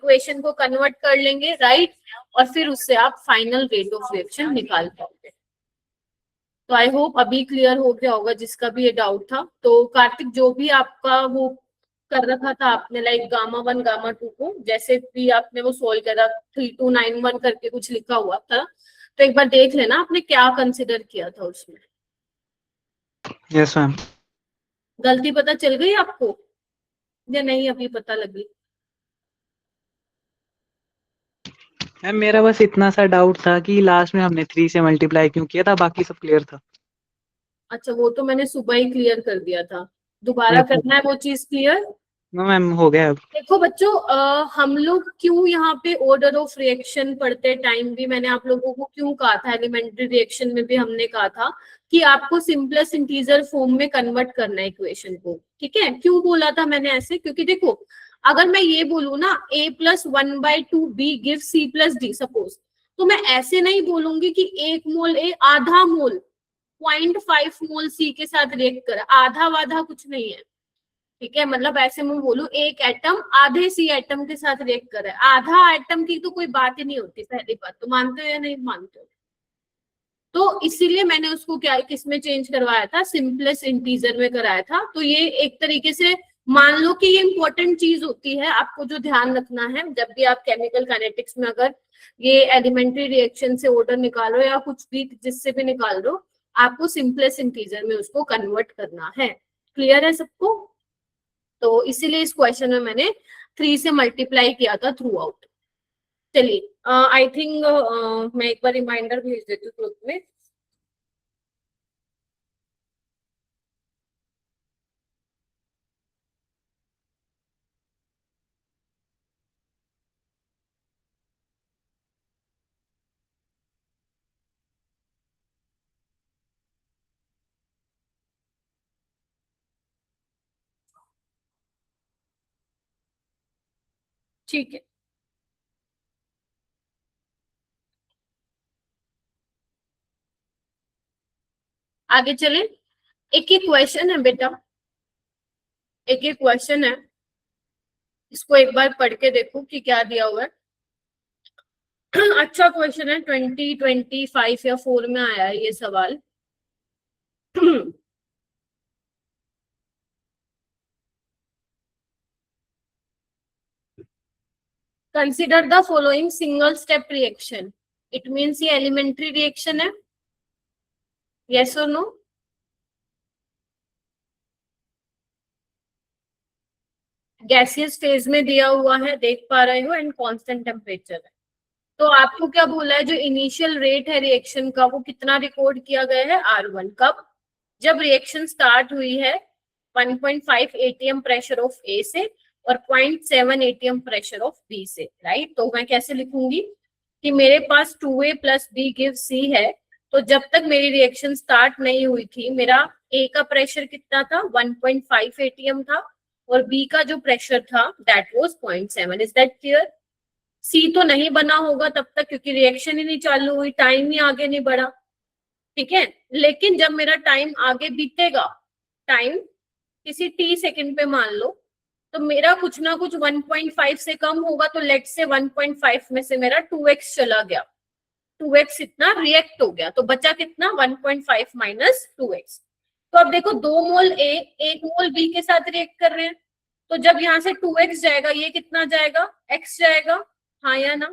Equation को convert कर लेंगे, राइट, और फिर उससे आप फाइनल रेट ऑफ रिएक्शन निकाल पाओगे। तो आई होप अभी क्लियर हो गया होगा जिसका भी ये डाउट था। तो कार्तिक, जो भी आपका वो कर रखा था आपने, लाइक गामा 1 गामा 2 को जैसे भी आपने वो सोल्व करा, 3291 करके कुछ लिखा हुआ था, तो एक बार देख लेना आपने क्या कंसिडर किया था उसमें। Yes ma'am. गलती पता चल गई आपको या नहीं अभी पता लगी? मैम मेरा बस इतना सा डाउट था कि लास्ट में हमने 3 से मल्टीप्लाई क्यों किया था, बाकी सब क्लियर था। अच्छा, वो तो मैंने सुबह ही क्लियर कर दिया था, दोबारा नहीं, करना है वो चीज क्लियर? मैम हो गया अब। देखो बच्चों, हम लोग क्यों यहाँ पे ऑर्डर ऑफ रिएक्शन पढ़ते टाइम भी मैंने आप लोगों को क्यों कहा था, एलिमेंट्री रिएक्शन में भी हमने कहा था कि आपको सिंपलेस्ट इंटीजर फॉर्म में कन्वर्ट करना है इक्वेशन को, ठीक है? क्यों बोला था मैंने ऐसे? क्योंकि देखो, अगर मैं ये बोलूँ ना a+1/2 b give c+d suppose, तो मैं ऐसे नहीं बोलूंगी कि 1 मोल a आधा मोल 0.5 मोल c के साथ रिएक्ट कर, आधा वाधा कुछ नहीं है, ठीक है? मतलब ऐसे मैं बोलूं एक एटम आधे सी एटम के साथ रिएक्ट कर रहा है, आधा एटम की तो कोई बात ही नहीं होती, पहली बात तो मानते हो या नहीं मानते हो? तो इसीलिए मैंने उसको क्या किसमें चेंज करवाया था, सिंपलेस्ट इंटीजर में कराया था। तो ये एक तरीके से मान लो कि ये इंपॉर्टेंट चीज होती है, आपको जो ध्यान रखना है जब भी आप केमिकल काइनेटिक्स में अगर ये एलिमेंट्री रिएक्शन से ऑर्डर निकालो या कुछ भी जिससे भी निकाल दो, आपको सिंपलेस्ट इंटीजर में उसको कन्वर्ट करना है। क्लियर है सबको? तो इसीलिए इस क्वेश्चन में मैंने 3 से मल्टीप्लाई किया था थ्रू आउट। चलिए, आई थिंक मैं एक बार रिमाइंडर भेज देती हूँ ग्रुप में। ठीक है, आगे चले। एक एक क्वेश्चन है बेटा, एक एक क्वेश्चन है, इसको एक बार पढ़ के देखो कि क्या दिया हुआ है। अच्छा क्वेश्चन है, 2025 या 4 में आया है ये सवाल। Consider the following single step reaction. It means ये एलिमेंट्री रिएक्शन है, यस और नो? गैसियस फेज में दिया हुआ है, देख पा रहे हो, एंड कांस्टेंट टेम्परेचर है। तो आपको क्या बोला है, जो इनिशियल रेट है रिएक्शन का वो कितना रिकॉर्ड किया गया है, R1। कब? जब रिएक्शन स्टार्ट हुई है 1.5 atm प्रेशर ऑफ ए से और 0.7 atm प्रेशर ऑफ बी से, राइट? तो मैं कैसे लिखूंगी कि मेरे पास 2a + b गिव c है, तो जब तक मेरी रिएक्शन स्टार्ट नहीं हुई थी मेरा ए का प्रेशर कितना था, 1.5 atm था, और बी का जो प्रेशर था that was 0.7। Is that clear? C तो नहीं बना होगा तब तक क्योंकि रिएक्शन ही नहीं चालू हुई, टाइम ही आगे नहीं बढ़ा, ठीक है? लेकिन जब मेरा टाइम आगे बीतेगा, टाइम किसी टी सेकंड पे मान लो, तो मेरा कुछ ना कुछ 1.5 से कम होगा, तो लेट से 1.5 में से मेरा 2x चला गया, 2x इतना रिएक्ट हो गया, तो बचा कितना, 1.5 माइनस 2x। तो अब देखो 2 मोल ए 1 मोल बी के साथ रिएक्ट कर रहे हैं, तो जब यहाँ से 2x जाएगा ये कितना जाएगा, x जाएगा, हाँ या ना?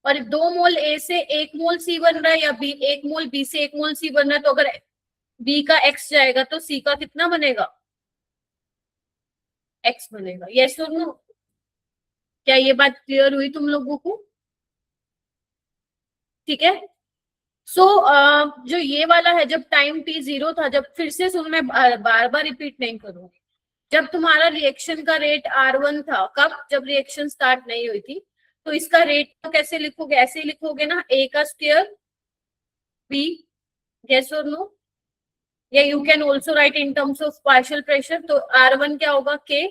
और 2 मोल ए से 1 मोल सी बन रहा है, या बी 1 मोल बी से 1 मोल सी बन रहा है, तो अगर बी का x जाएगा तो सी का कितना बनेगा, x बनेगा। यस और नो? क्या ये बात क्लियर हुई तुम लोगों को? ठीक है। सो जो ये वाला है, जब टाइम t 0 था, जब फिर से सुन, मैं बार बार रिपीट नहीं करूंगी, जब तुम्हारा रिएक्शन का रेट R1 था, कब? जब रिएक्शन स्टार्ट नहीं हुई थी, तो इसका रेट कैसे लिखोगे, ऐसे ही लिखोगे ना, a का स्क्वायर b, यस और नो? या you can also right in terms of partial pressure. तो R1 क्या होगा, k,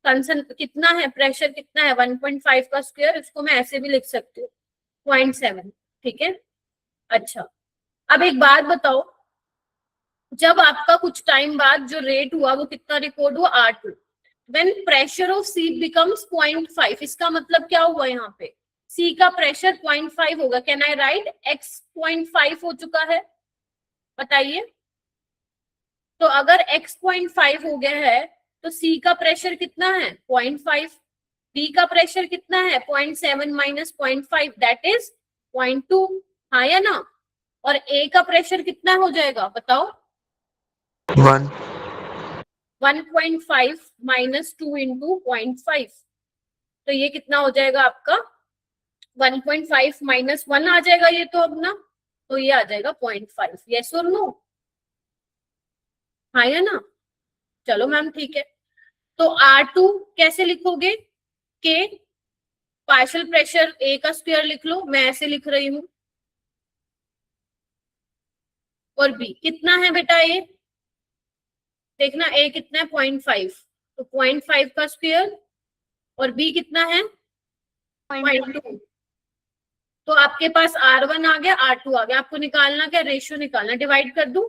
कंसंट कितना है, प्रेशर कितना है, 1.5 का स्क्वायर, इसको मैं ऐसे भी लिख सकती हूँ 0.7, ठीक है? अच्छा, अब एक बात बताओ, जब आपका कुछ टाइम बाद जो रेट हुआ वो कितना रिकॉर्ड हुआ, R2, when pressure of C becomes 0.5, इसका मतलब क्या हुआ यहाँ पे, सी का प्रेशर 0.5 होगा। कैन आई राइट x 0.5 हो चुका है, बताइए। तो अगर x 0.5 हो गया है तो सी का प्रेशर कितना है 0.5, बी का प्रेशर कितना है 0.7 माइनस 0.5 दैट इज 0.2, हाँ या ना। और ए का प्रेशर कितना हो जाएगा बताओ, 1 1.5 माइनस 2 इंटू 0.5, तो ये कितना हो जाएगा आपका 1.5 माइनस 1 आ जाएगा ये तो अपना, तो ये आ जाएगा 0.5, यस और नो, हाँ या ना। चलो मैम ठीक है, तो R2 कैसे लिखोगे, के पार्शियल प्रेशर ए का स्क्वायर लिख लो, मैं ऐसे लिख रही हूं, और बी कितना है बेटा ए, देखना ए कितना है 0.5, तो 0.5 का स्क्वायर, और बी कितना है 0.2, तो आपके पास R1 आ गया R2 आ गया, आपको निकालना क्या, रेशियो निकालना, डिवाइड कर दूं,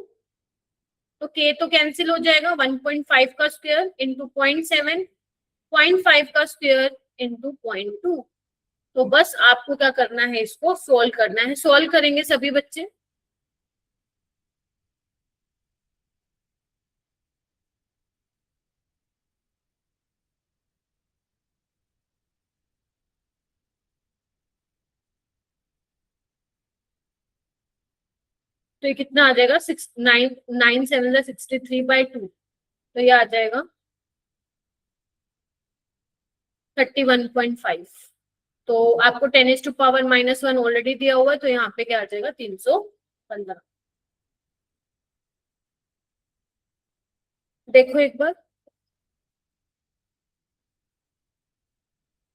तो k तो कैंसिल हो जाएगा, 1.5 का स्क्वायर इंटू 0.7, 0.5 का स्क्वायर इंटू 0.2, तो बस आपको क्या करना है, इसको सोल्व करना है। सोल्व करेंगे सभी बच्चे, तो ये कितना आ जाएगा 9 7 63/2, तो ये आ जाएगा 31.5, तो आपको 10⁻⁻1 ऑलरेडी दिया हुआ है, तो यहाँ पे क्या आ जाएगा 315। देखो एक बार,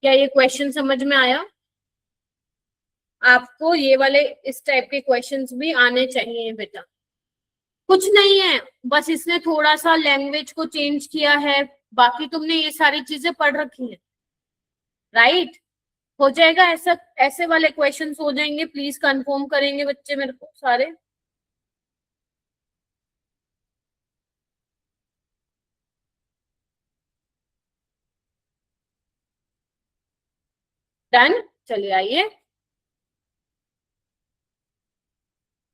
क्या ये क्वेश्चन समझ में आया, आपको ये वाले इस टाइप के क्वेश्चंस भी आने चाहिए बेटा, कुछ नहीं है, बस इसने थोड़ा सा लैंग्वेज को चेंज किया है, बाकी तुमने ये सारी चीजें पढ़ रखी हैं, राइट। हो जाएगा ऐसा, ऐसे वाले क्वेश्चंस हो जाएंगे, प्लीज कंफर्म करेंगे बच्चे मेरे को सारे। डन, चलिए आइए,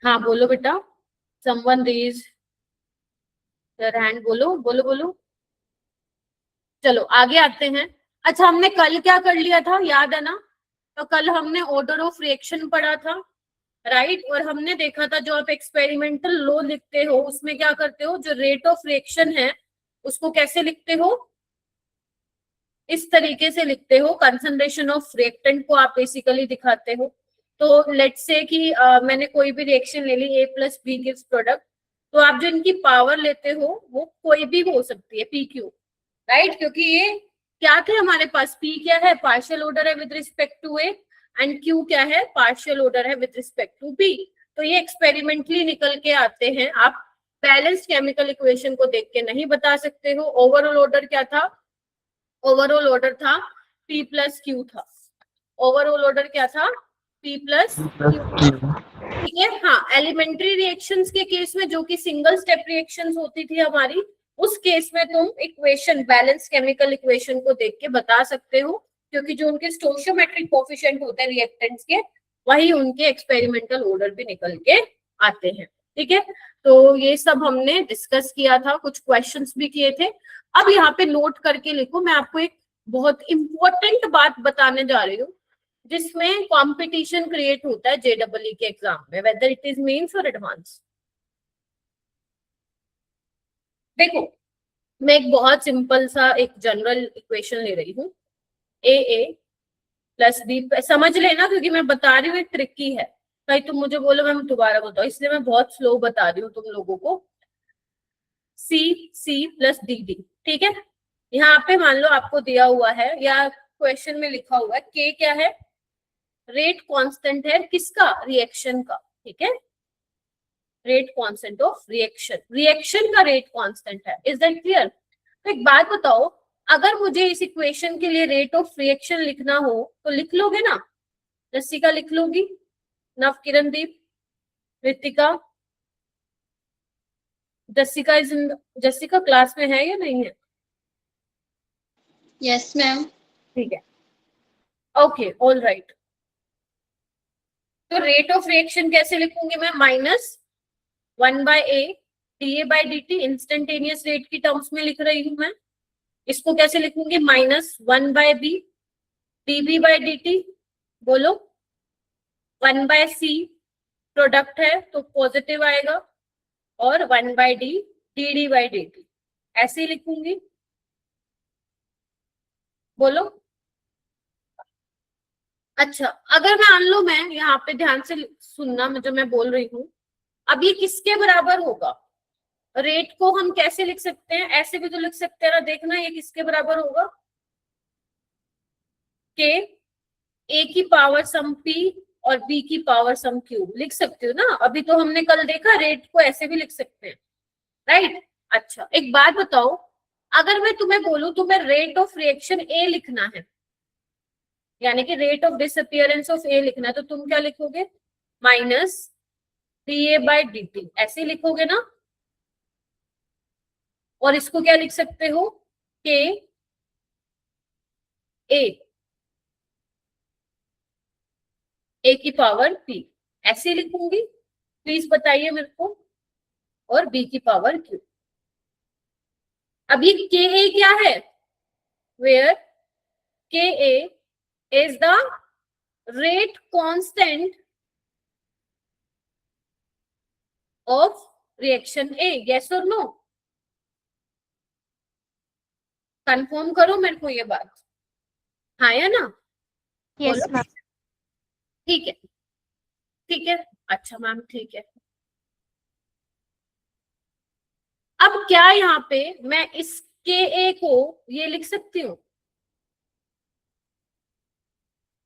हाँ बोलो बेटा, समवन रेज योर हैंड, बोलो बोलो बोलो। चलो आगे आते हैं। अच्छा हमने कल क्या कर लिया था, याद है ना, तो कल हमने ऑर्डर ऑफ रिएक्शन पढ़ा था, राइट, और हमने देखा था जो आप एक्सपेरिमेंटल लॉ लिखते हो उसमें क्या करते हो, जो रेट ऑफ रिएक्शन है उसको कैसे लिखते हो, इस तरीके से लिखते हो, कंसंट्रेशन ऑफ रिएक्टेंट को आप बेसिकली दिखाते हो। तो लेट्स से कि मैंने कोई भी रिएक्शन ले ली, A plus B gives product, तो आप जो इनकी पावर लेते हो वो कोई भी हो सकती है, PQ, राइट, क्योंकि ये क्या थे हमारे पास, P क्या है पार्शियल ऑर्डर है with respect to A, and Q क्या है पार्शियल ऑर्डर है विद रिस्पेक्ट टू B। तो ये एक्सपेरिमेंटली निकल के आते हैं, आप बैलेंस्ड केमिकल इक्वेशन को देख के नहीं बता सकते हो। ओवरऑल ऑर्डर क्या था, ओवरऑल ऑर्डर था P प्लस Q था, ओवरऑल ऑर्डर क्या था P प्लस Q, ठीक है। हाँ, एलिमेंट्री रिएक्शंस के केस में जो कि सिंगल स्टेप रिएक्शंस होती थी हमारी, उस केस में तुम इक्वेशन बैलेंस केमिकल इक्वेशन को देख के बता सकते हो, क्योंकि जो उनके स्टोइचियोमेट्रिक कोएफिशिएंट होते हैं रिएक्टेंट्स के, वही उनके एक्सपेरिमेंटल ऑर्डर भी निकल के आते हैं, ठीक है। तो ये सब हमने डिस्कस किया था, कुछ क्वेश्चंस भी किए थे। अब यहाँ पे नोट करके लिखो, मैं आपको एक बहुत इंपॉर्टेंट बात बताने जा रही हूँ, जिसमें कंपटीशन क्रिएट होता है JEE के एग्जाम में, वेदर इट इज मेंस और एडवांस। देखो मैं एक बहुत सिंपल सा एक जनरल इक्वेशन ले रही हूँ, AA प्लस B, समझ लेना क्योंकि मैं बता रही हूँ एक ट्रिकी है, कहीं तुम मुझे बोलो मैं दोबारा बताओ, इसलिए मैं बहुत स्लो बता रही हूँ तुम लोगों को। C प्लस DD, ठीक है। यहाँ पे मान लो आपको दिया हुआ है या क्वेश्चन में लिखा हुआ है K क्या है, रेट कांस्टेंट है किसका, रिएक्शन का, ठीक है, rate constant of reaction, reaction का रेट कांस्टेंट है, इज दैट क्लियर। तो एक बात बताओ, अगर मुझे इस इक्वेशन के लिए रेट ऑफ रिएक्शन लिखना हो तो लिख लोगे ना, जसिका लिख लोगी, नव Kirandeep, Ritika, Jessica is in, Jessica class में है या नहीं है, यस मैम। ठीक है, ओके, ऑल राइट। तो रेट ऑफ रिएक्शन कैसे लिखूंगी मैं? -1/a dA/dt इंस्टेंटेनियस रेट की टर्म्स में लिख रही हूं मैं। इसको कैसे लिखूंगी? -1/b dB/dt। बोलो, 1/c प्रोडक्ट है तो पॉजिटिव आएगा, और 1/d dd/dt ऐसे ही लिखूंगी। बोलो। अच्छा, अगर मान लो मैं यहाँ पे ध्यान से सुनना जो मैं बोल रही हूँ, अब ये किसके बराबर होगा? रेट को हम कैसे लिख सकते हैं? ऐसे भी तो लिख सकते हैं ना, देखना ये किसके बराबर होगा? के ए की पावर सम पी और बी की पावर सम क्यू लिख सकते हो ना। अभी तो हमने कल देखा रेट को ऐसे भी लिख सकते हैं, राइट? अच्छा, एक बात बताओ, अगर मैं तुम्हें बोलूं तुम्हें रेट ऑफ रिएक्शन ए लिखना है, यानी कि रेट ऑफ डिसअपियरेंस ऑफ ए लिखना है, तो तुम क्या लिखोगे? -dA/dt ऐसे ही लिखोगे ना। और इसको क्या लिख सकते हो? के ए की पावर पी ऐसे ही लिखूंगी। प्लीज बताइए मेरे को। और बी की पावर क्यू। अब ये के ए क्या है? Where k A is the rate constant of reaction A. Yes और नो? कंफर्म करो मेरे को ये बात, हाँ या ना? यस बोलो। मैम। ठीक है, ठीक है, अच्छा मैम, ठीक है। अब क्या यहाँ पे मैं इस के ए को ये लिख सकती हूँ?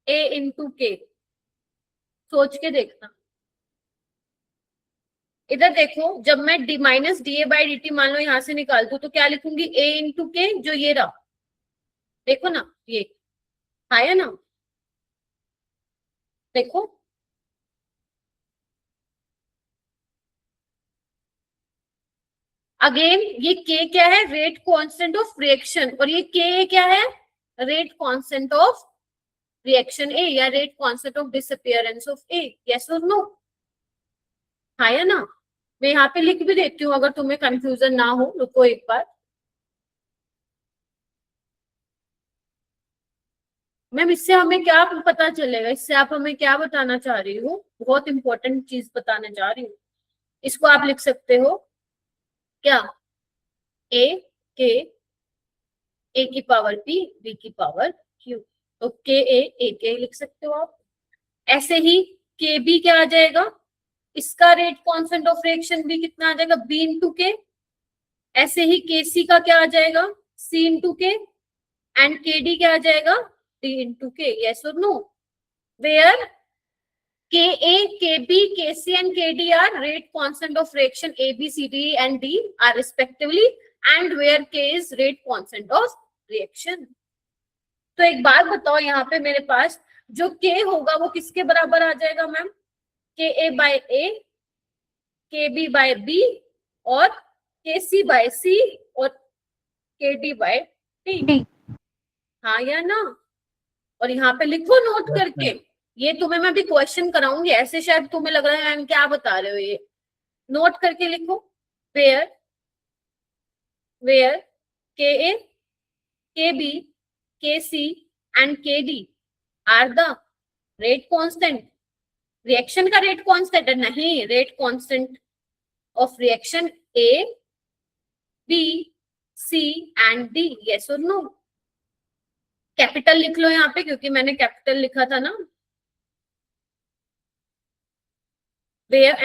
ए इंटू के। सोच के देखना, इधर देखो, जब मैं डी माइनस dA/dt मान लो यहां से निकाल दूं तो क्या लिखूंगी? ए इंटू के, जो ये रहा, देखो ना, ये आया ना? देखो, अगेन ये के क्या है? Rate constant of reaction. और ये के क्या है? रेट कांस्टेंट ऑफ रिएक्शन ए, या rate constant of disappearance of A. Yes और नो? हाँ या ना? मैं यहाँ पे लिख भी देती हूँ अगर तुम्हें कंफ्यूजन ना हो। रुको एक बार, मैम इससे हमें क्या पता चलेगा? इससे आप हमें क्या बताना चाह रही हो? बहुत इंपॉर्टेंट चीज बताने जा रही हूँ। इसको आप लिख सकते हो क्या? ए के ए की पावर पी, बी की पावर क्यू। तो के ए के लिख सकते हो आप। ऐसे ही के बी क्या आ जाएगा? इसका रेट कांस्टेंट ऑफ रिएक्शन भी कितना आ जाएगा? बी इंटू के। ऐसे ही के सी का क्या आ जाएगा? C into K. And K D क्या आ जाएगा? D into K. यस और no? Where Ka, Kb, Kc and Kd are rate constant of reaction A, B, C, D and D are respectively, and where K is rate constant of reaction. तो एक बात बताओ, यहाँ पे मेरे पास जो K होगा वो किसके बराबर आ जाएगा मैम? Ka/A, Kb/B और Kc/C और Kd/D। हाँ या ना? और यहाँ पे लिखो नोट करके, ये तुम्हें मैं भी क्वेश्चन कराऊंगी, ऐसे शायद तुम्हें लग रहा है मैम क्या बता रहे हो। ये नोट करके लिखो। Where k A, K B, K C and K D are the rate constant. Reaction का रेट कांस्टेंट है? नहीं, rate constant of reaction A, B, C and D. Yes और नो? कैपिटल लिख लो यहाँ पे, क्योंकि मैंने कैपिटल लिखा था ना। where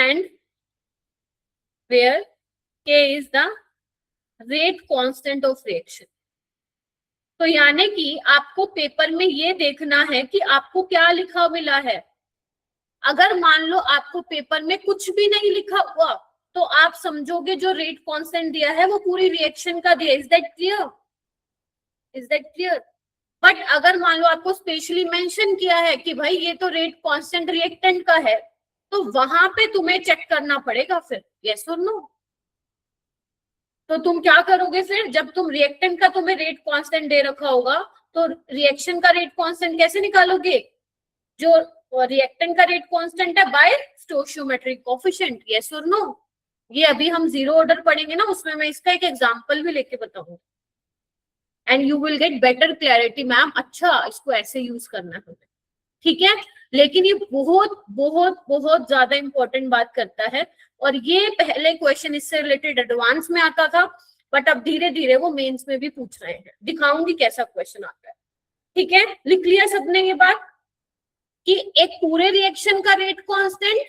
K is the rate constant of reaction। तो यानी कि आपको पेपर में ये देखना है कि आपको क्या लिखा मिला है। अगर मान लो आपको पेपर में कुछ भी नहीं लिखा हुआ तो आप समझोगे जो रेट कांस्टेंट दिया है वो पूरी रिएक्शन का दिया। Is that clear? Is that clear? But अगर मान लो आपको स्पेशली मेंशन किया है कि भाई ये तो रेट कांस्टेंट रिएक्टेंट का है, तो वहां पे तुम्हें चेक करना पड़ेगा फिर। यस और नो? तो तुम क्या करोगे फिर, जब तुम रिएक्टेंट का तुम्हें रेट कांस्टेंट दे रखा होगा तो रिएक्शन का रेट कांस्टेंट कैसे निकालोगे, जो रिएक्टेंट का रेट कांस्टेंट है बाय स्टोइचियोमेट्रिक कोएफिशिएंट, यस और नो। ये अभी हम जीरो ऑर्डर पढ़ेंगे ना, उसमें मैं इसका एक एग्जांपल भी लेके बताऊंगी and you will get better clarity. Ma'am अच्छा इसको ऐसे यूज करना है, ठीक है। लेकिन ये बहुत बहुत बहुत ज्यादा इंपॉर्टेंट बात करता है, और ये पहले क्वेश्चन इससे रिलेटेड एडवांस में आता था, बट अब धीरे धीरे वो मेंस में भी पूछ रहे हैं। दिखाऊंगी कैसा क्वेश्चन आता है, ठीक है। लिख लिया सबने ये बात कि एक पूरे रिएक्शन का रेट कांस्टेंट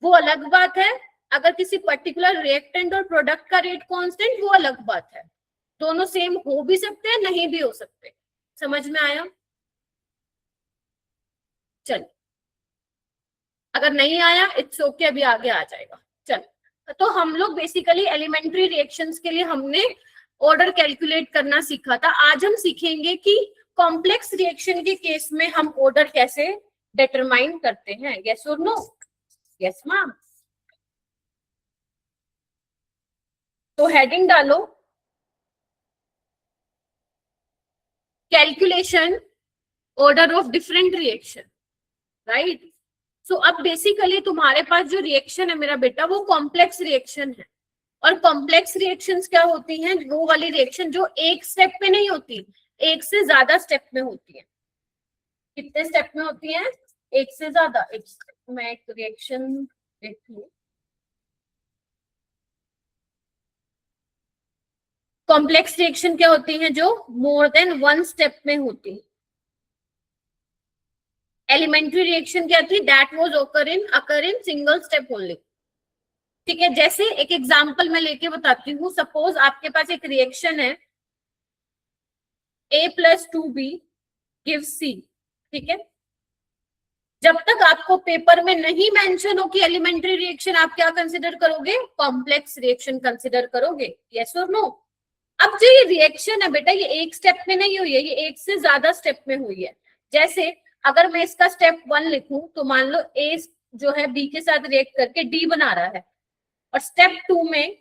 वो अलग बात है, अगर किसी पर्टिकुलर रिएक्टेंट और प्रोडक्ट का रेट कांस्टेंट वो अलग बात है। दोनों सेम हो भी सकते हैं, नहीं भी हो सकते। समझ में आया? चल, अगर नहीं आया इट्स ओके, अभी आगे आ जाएगा। चल, तो हम लोग बेसिकली एलिमेंट्री रिएक्शंस के लिए हमने ऑर्डर कैलकुलेट करना सीखा था। आज हम सीखेंगे कि कॉम्प्लेक्स रिएक्शन के केस में हम ऑर्डर कैसे डिटरमाइन करते हैं। यस और नो? Yes ma'am. तो हेडिंग डालो, calculation order of different reaction, right. So अब बेसिकली तुम्हारे पास जो रिएक्शन है मेरा बेटा वो कॉम्प्लेक्स रिएक्शन है, और कॉम्प्लेक्स रिएक्शंस क्या होती हैं, वो वाली रिएक्शन जो एक स्टेप पे नहीं होती, एक से ज्यादा स्टेप में होती है। कितने स्टेप में होती है? एक से ज्यादा। एक मैं एक रिएक्शन देखती, कॉम्प्लेक्स रिएक्शन क्या होती है, जो मोर देन वन स्टेप में होती है। एलिमेंट्री रिएक्शन क्या थी, that was occur in single step only, ठीक है। जैसे एक एग्जांपल मैं लेके बताती हूँ। सपोज आपके पास एक रिएक्शन है A + 2B गिव C, ठीक है। जब तक आपको पेपर में नहीं मेंशन हो कि एलिमेंट्री रिएक्शन, आप क्या कंसिडर करोगे? कॉम्प्लेक्स रिएक्शन कंसिडर करोगे। यस और नो? अब जो ये रिएक्शन है बेटा, ये एक स्टेप में नहीं हुई है, ये एक से ज्यादा स्टेप में हुई है। जैसे अगर मैं इसका स्टेप 1 लिखूं तो मान लो A जो है B के साथ रिएक्ट करके D बना रहा है, और स्टेप 2 में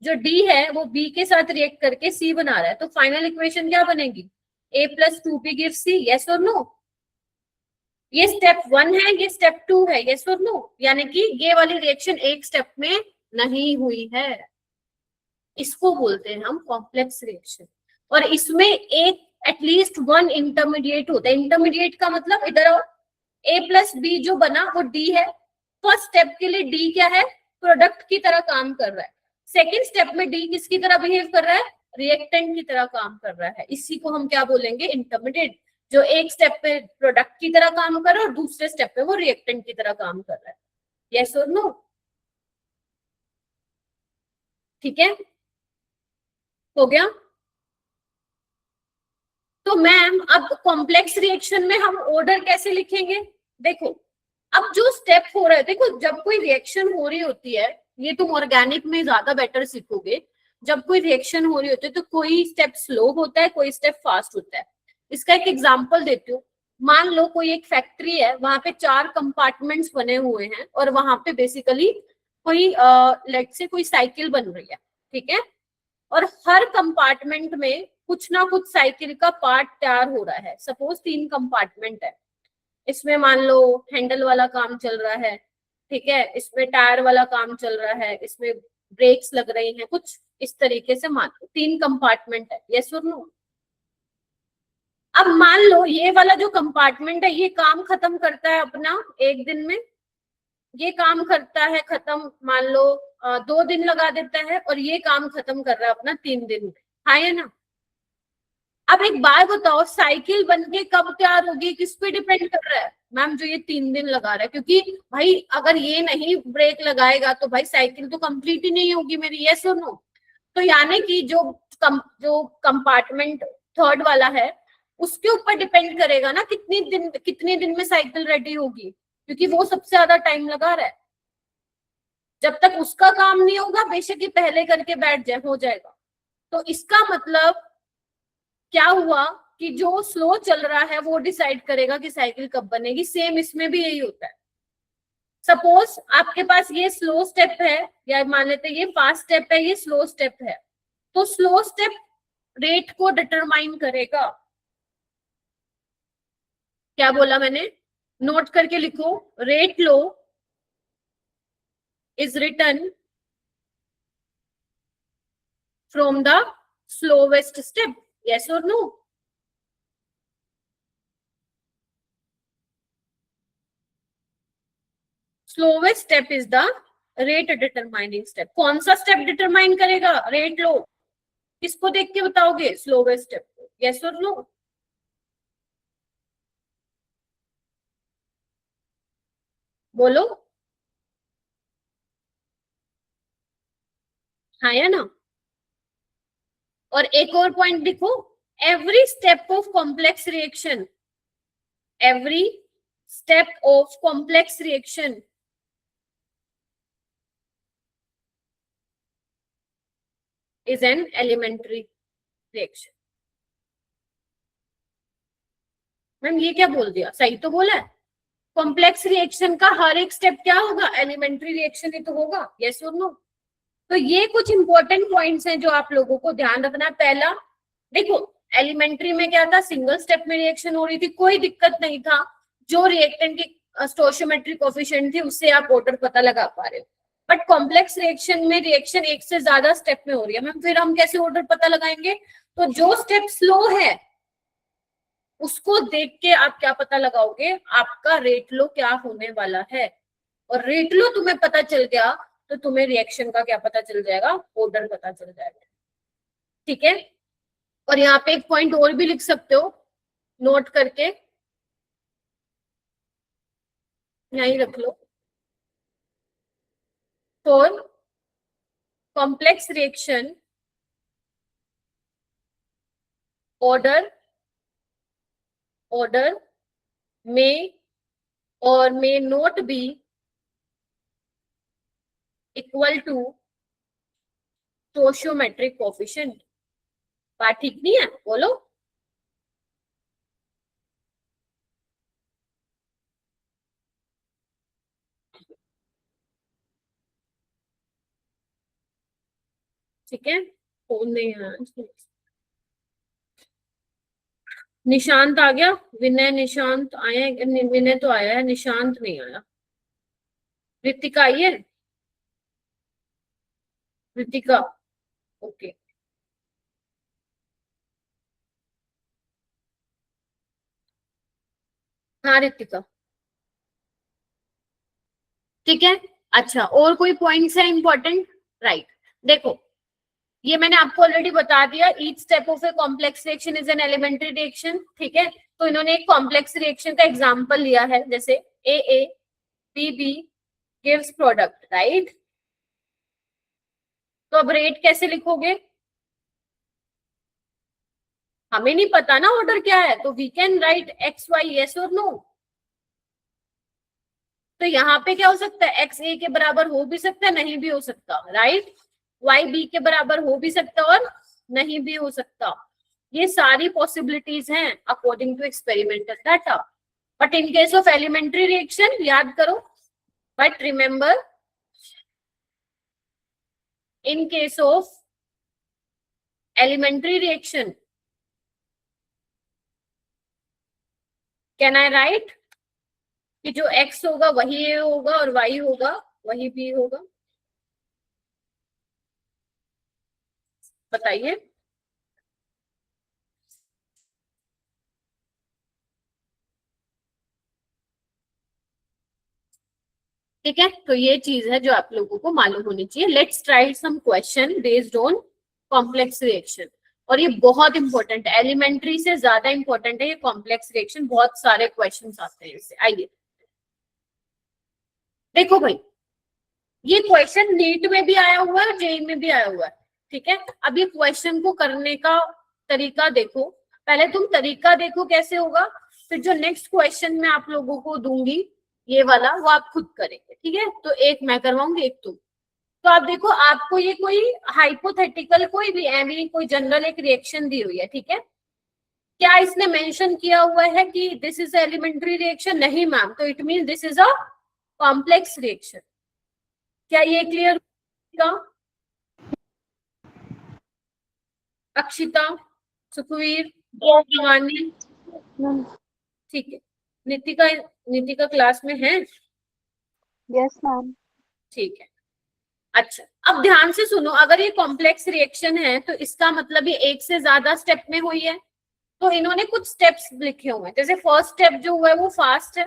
जो D है वो B के साथ रिएक्ट करके C बना रहा है। तो फाइनल इक्वेशन क्या बनेगी? A + 2B give C। Yes और नो? ये स्टेप 1 है, ये स्टेप 2 है। यस और नो? यानी कि ये वाली रिएक्शन एक स्टेप में नहीं हुई है, इसको बोलते हैं हम कॉम्प्लेक्स रिएक्शन। और इसमें एक एटलीस्ट वन इंटरमीडिएट होता है। इंटरमीडिएट का मतलब इधर A + B जो बना वो D है। फर्स्ट स्टेप के लिए D क्या है? प्रोडक्ट की तरह काम कर रहा है। सेकेंड स्टेप में D किसकी तरह बिहेव कर रहा है? रिएक्टेंट की तरह काम कर रहा है। इसी को हम क्या बोलेंगे? इंटरमीडिएट। जो एक स्टेप पे प्रोडक्ट की तरह काम कर रहा है और दूसरे स्टेप पे वो रिएक्टेंट की तरह काम कर रहा है। यस और नो? ठीक है, हो गया। तो मैम अब कॉम्प्लेक्स रिएक्शन में हम ऑर्डर कैसे लिखेंगे? देखो, अब जो स्टेप हो रहा है, देखो जब कोई रिएक्शन हो रही होती है, ये तुम ऑर्गेनिक में ज्यादा बेटर सीखोगे। जब कोई रिएक्शन हो रही होती है तो कोई स्टेप स्लो होता है, कोई स्टेप फास्ट होता है। इसका एक एग्जांपल देती हूँ। मान लो कोई एक फैक्ट्री है, वहां पे 4 कंपार्टमेंट्स बने हुए हैं, और वहां पे बेसिकली कोई लेट्स से कोई साइकिल बन रही है, ठीक है। और हर कंपार्टमेंट में कुछ ना कुछ साइकिल का पार्ट तैयार हो रहा है। सपोज 3 कंपार्टमेंट है, इसमें मान लो हैंडल वाला काम चल रहा है, ठीक है, इसमें टायर वाला काम चल रहा है, इसमें ब्रेक्स लग रही हैं, कुछ इस तरीके से मान लो 3 कंपार्टमेंट है। यस और नो? अब मान लो ये वाला जो कंपार्टमेंट है ये काम खत्म करता है अपना 1 दिन में, ये काम करता है खत्म मान लो 2 दिन लगा देता है, और ये काम खत्म कर रहा है अपना 3 दिन में। हाँ या ना? अब एक बात बताओ, साइकिल बनके कब तैयार होगी, किस पे डिपेंड कर रहा है? मैम जो ये 3 दिन लगा रहा है, क्योंकि भाई अगर ये नहीं ब्रेक लगाएगा तो भाई साइकिल तो कंप्लीट ही नहीं होगी मेरी। यस और नो? तो यानी कि जो कंपार्टमेंट थर्ड वाला है उसके ऊपर डिपेंड करेगा ना कितने दिन में साइकिल रेडी होगी, क्योंकि वो सबसे ज्यादा टाइम लगा रहा है। जब तक उसका काम नहीं होगा बेशक ही पहले करके बैठ जाए, हो जाएगा। तो इसका मतलब क्या हुआ कि जो स्लो चल रहा है वो डिसाइड करेगा कि साइकिल कब बनेगी। सेम इसमें भी यही होता है। सपोज आपके पास ये स्लो स्टेप है, या मान लेते हैं ये फास्ट स्टेप है, ये स्लो स्टेप है, तो स्लो स्टेप रेट को डिटरमाइन करेगा। क्या बोला मैंने, नोट करके लिखो, rate law is written from the slowest step, yes और no? Slowest step is the rate determining step. कौन सा स्टेप डिटरमाइन करेगा? Rate law. किसको देख के बताओगे? स्लोवेस्ट स्टेप को, यस और नो? बोलो हाँ या ना? और एक और पॉइंट लिखो, every step of complex reaction, every step of complex reaction is an elementary reaction। Ma'am ये क्या बोल दिया? सही तो बोला है। कॉम्प्लेक्स रिएक्शन का हर एक स्टेप क्या होगा? एलिमेंट्री रिएक्शन ही तो होगा, यस और नो? तो ये कुछ इंपॉर्टेंट पॉइंट्स हैं जो आप लोगों को ध्यान रखना है। पहला देखो, एलिमेंट्री में क्या था? सिंगल स्टेप में रिएक्शन हो रही थी, कोई दिक्कत नहीं था। जो रिएक्टेंट की स्टोइचियोमेट्रिक कोएफिशिएंट थी उससे आप ऑर्डर पता लगा पा रहे हो। बट कॉम्प्लेक्स रिएक्शन में रिएक्शन एक से ज्यादा स्टेप में हो रही है मैम, फिर हम कैसे ऑर्डर पता लगाएंगे? तो जो स्टेप स्लो है उसको देख के आप क्या पता लगाओगे? आपका रेट लो क्या होने वाला है। और रेट लो तुम्हें पता चल गया तो तुम्हें रिएक्शन का क्या पता चल जाएगा? ऑर्डर पता चल जाएगा। ठीक है, और यहाँ पे एक पॉइंट और भी लिख सकते हो नोट करके, यहीं रख लो। For complex reaction, order may or may not be equal to stoichiometric coefficient। बात ठीक नहीं है? बोलो। ठीक है, फोन नहीं है। निशांत आ गया, विनय निशांत आए, विनय तो आया है, निशांत नहीं आया। रितिका आई है? रितिका, ओके। हाँ रितिका, ठीक है। अच्छा, और कोई पॉइंट्स है इंपॉर्टेंट? राइट, देखो ये मैंने आपको ऑलरेडी बता दिया, each step of a complex reaction is an elementary reaction. ठीक है, तो इन्होंने एक कॉम्प्लेक्स रिएक्शन का एग्जांपल लिया है, जैसे A B B gives product, right? तो अब रेट कैसे लिखोगे? हमें नहीं पता ना ऑर्डर क्या है, तो we can write X Y, yes और नो? तो यहाँ पे क्या हो सकता है? एक्स ए के बराबर हो भी सकता है, नहीं भी हो सकता, राइट? वाई बी के बराबर हो भी सकता और नहीं भी हो सकता। ये सारी पॉसिबिलिटीज हैं according to experimental data. But in case of elementary reaction याद करो, but remember in case of elementary reaction can I write कि जो x होगा वही a होगा और y होगा वही b होगा? बताइए। ठीक है, तो ये चीज है जो आप लोगों को मालूम होनी चाहिए। Let's try some question based on complex reaction. और ये बहुत इंपॉर्टेंट है, एलिमेंट्री से ज्यादा इंपॉर्टेंट है ये कॉम्प्लेक्स रिएक्शन। बहुत सारे क्वेश्चंस आते हैं इससे। आइए देखो भाई, ये क्वेश्चन नीट में भी आया हुआ है, जेई में भी आया हुआ है। ठीक है, अब ये क्वेश्चन को करने का तरीका देखो। पहले तुम तरीका देखो कैसे होगा, फिर जो नेक्स्ट क्वेश्चन मैं आप लोगों को दूंगी ये वाला, वो आप खुद करेंगे। ठीक है, तो एक मैं करवाऊंगी, एक तुम। तो आप देखो, आपको ये कोई हाइपोथेटिकल कोई भी एमी कोई जनरल एक रिएक्शन दी हुई है। ठीक है, क्या इसने मेंशन किया हुआ है कि दिस इज एलिमेंट्री रिएक्शन? नहीं मैम, तो it mean this is a complex reaction. क्या ये क्लियर का? अक्षिता, सुखवीर, शिवानी, ठीक है। नितिका क्लास में है? Yes ma'am. ठीक है। अच्छा, अब ध्यान से सुनो, अगर ये कॉम्प्लेक्स रिएक्शन है तो इसका मतलब ये एक से ज्यादा स्टेप में हुई है। तो इन्होंने कुछ स्टेप्स लिखे हुए हैं, जैसे फर्स्ट स्टेप जो हुआ है वो फास्ट है,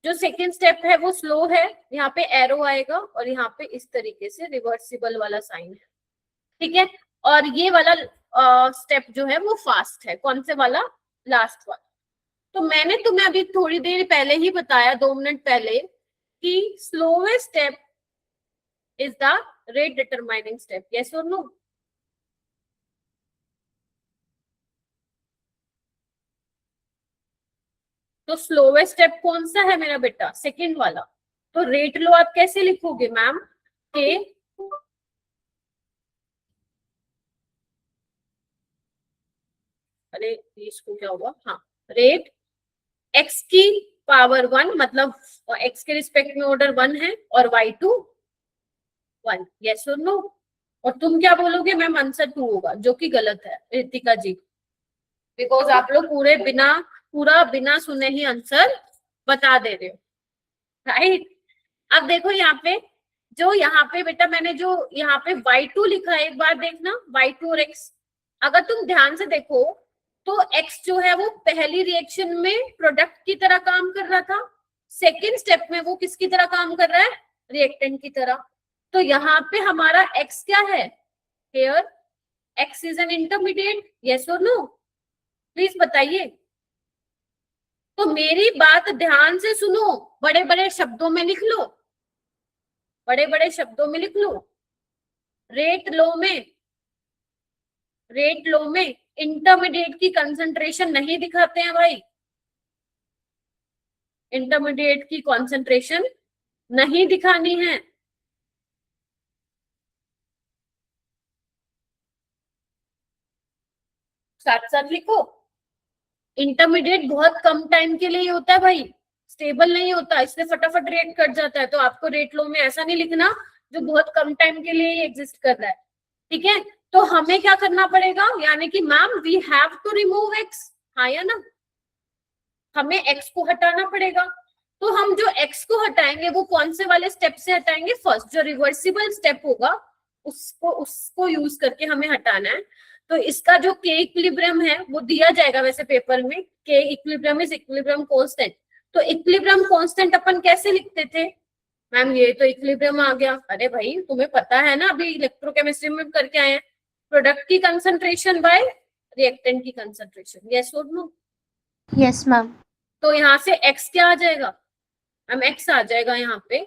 जो सेकेंड स्टेप है वो स्लो है, यहाँ पे एरो आएगा और यहाँ पे इस तरीके से रिवर्सिबल वाला साइन है, ठीक है। और ये वाला स्टेप जो है वो फास्ट है। कौन से वाला? लास्ट वाला। तो मैंने तुम्हें अभी थोड़ी देर पहले ही बताया, 2 मिनट पहले, कि slowest step is the rate determining step. Yes और नो? तो स्लोवेस्ट स्टेप कौन सा है मेरा बेटा? सेकंड वाला। तो रेट लो आप कैसे लिखोगे मैम? के अरे इसको क्या हुआ? हाँ, रेट x की पावर 1, मतलब x के रिस्पेक्ट में ऑर्डर 1 है और y2 1। यस और नो? और तुम क्या बोलोगे मैम? आंसर 2 होगा, जो कि गलत है रितिका जी, बिकॉज आप लोग पूरा बिना सुने ही आंसर बता दे रहे हो, राइट। अब देखो यहाँ पे, जो यहाँ पे बेटा मैंने जो यहाँ पे y2 लिखा है, एक बार देखना, y2 और x, अगर तुम ध्यान से देखो तो x जो है वो पहली रिएक्शन में प्रोडक्ट की तरह काम कर रहा था, सेकेंड स्टेप में वो किसकी तरह काम कर रहा है? रिएक्टेंट की तरह। तो यहाँ पे हमारा x क्या है? Here x is an intermediate. Yes और नो? प्लीज बताइए। तो मेरी बात ध्यान से सुनो, बड़े बड़े शब्दों में लिख लो, बड़े बड़े शब्दों में लिख लो। रेट लो में इंटरमीडिएट की कंसंट्रेशन नहीं दिखाते हैं भाई, इंटरमीडिएट की कंसंट्रेशन नहीं दिखानी है। साथ साथ लिखो, इंटरमीडिएट बहुत कम टाइम के लिए ही होता है भाई, स्टेबल नहीं होता, इसलिए फटाफट रेट कट जाता है। तो आपको रेट लो में ऐसा नहीं लिखना जो बहुत कम टाइम के लिए ही एग्जिस्ट कर रहा है, ठीक है। तो हमें क्या करना पड़ेगा? यानी कि ma'am we have to remove X, हाँ या ना? हमें एक्स को हटाना पड़ेगा। तो हम जो एक्स को हटाएंगे वो कौन से वाले स्टेप से हटाएंगे? फर्स्ट जो रिवर्सिबल स्टेप होगा उसको यूज करके हमें हटाना है। तो इसका जो के इक्विलिब्रियम है वो दिया जाएगा वैसे पेपर में, के इक्विलिब्रियम इज इक्विलिब्रियम कांस्टेंट। तो इक्विलिब्रियम कांस्टेंट अपन कैसे लिखते थे? मैम ये तो इक्विलिब्रियम आ गया। अरे भाई तुम्हें पता है ना, अभी इलेक्ट्रोकेमिस्ट्री में करके आए हैं, प्रोडक्ट की कंसंट्रेशन बाय रिएक्टेंट की कंसंट्रेशन। यस और नो? Yes ma'am. तो यहाँ से x क्या आ जाएगा? मैम x आ जाएगा यहाँ पे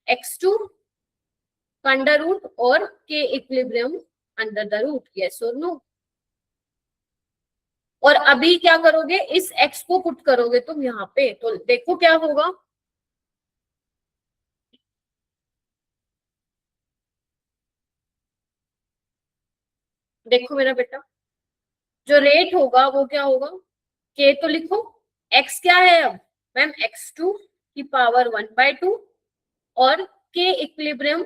x2 अंडर रूट और k equilibrium under the root. Yes और नो? और अभी क्या करोगे? इस x को पुट करोगे तुम यहाँ पे, तो देखो क्या होगा। देखो मेरा बेटा, जो रेट होगा वो क्या होगा? k तो लिखो, x क्या है अब? मैम x2 की पावर 1/2 और k इक्विलिब्रियम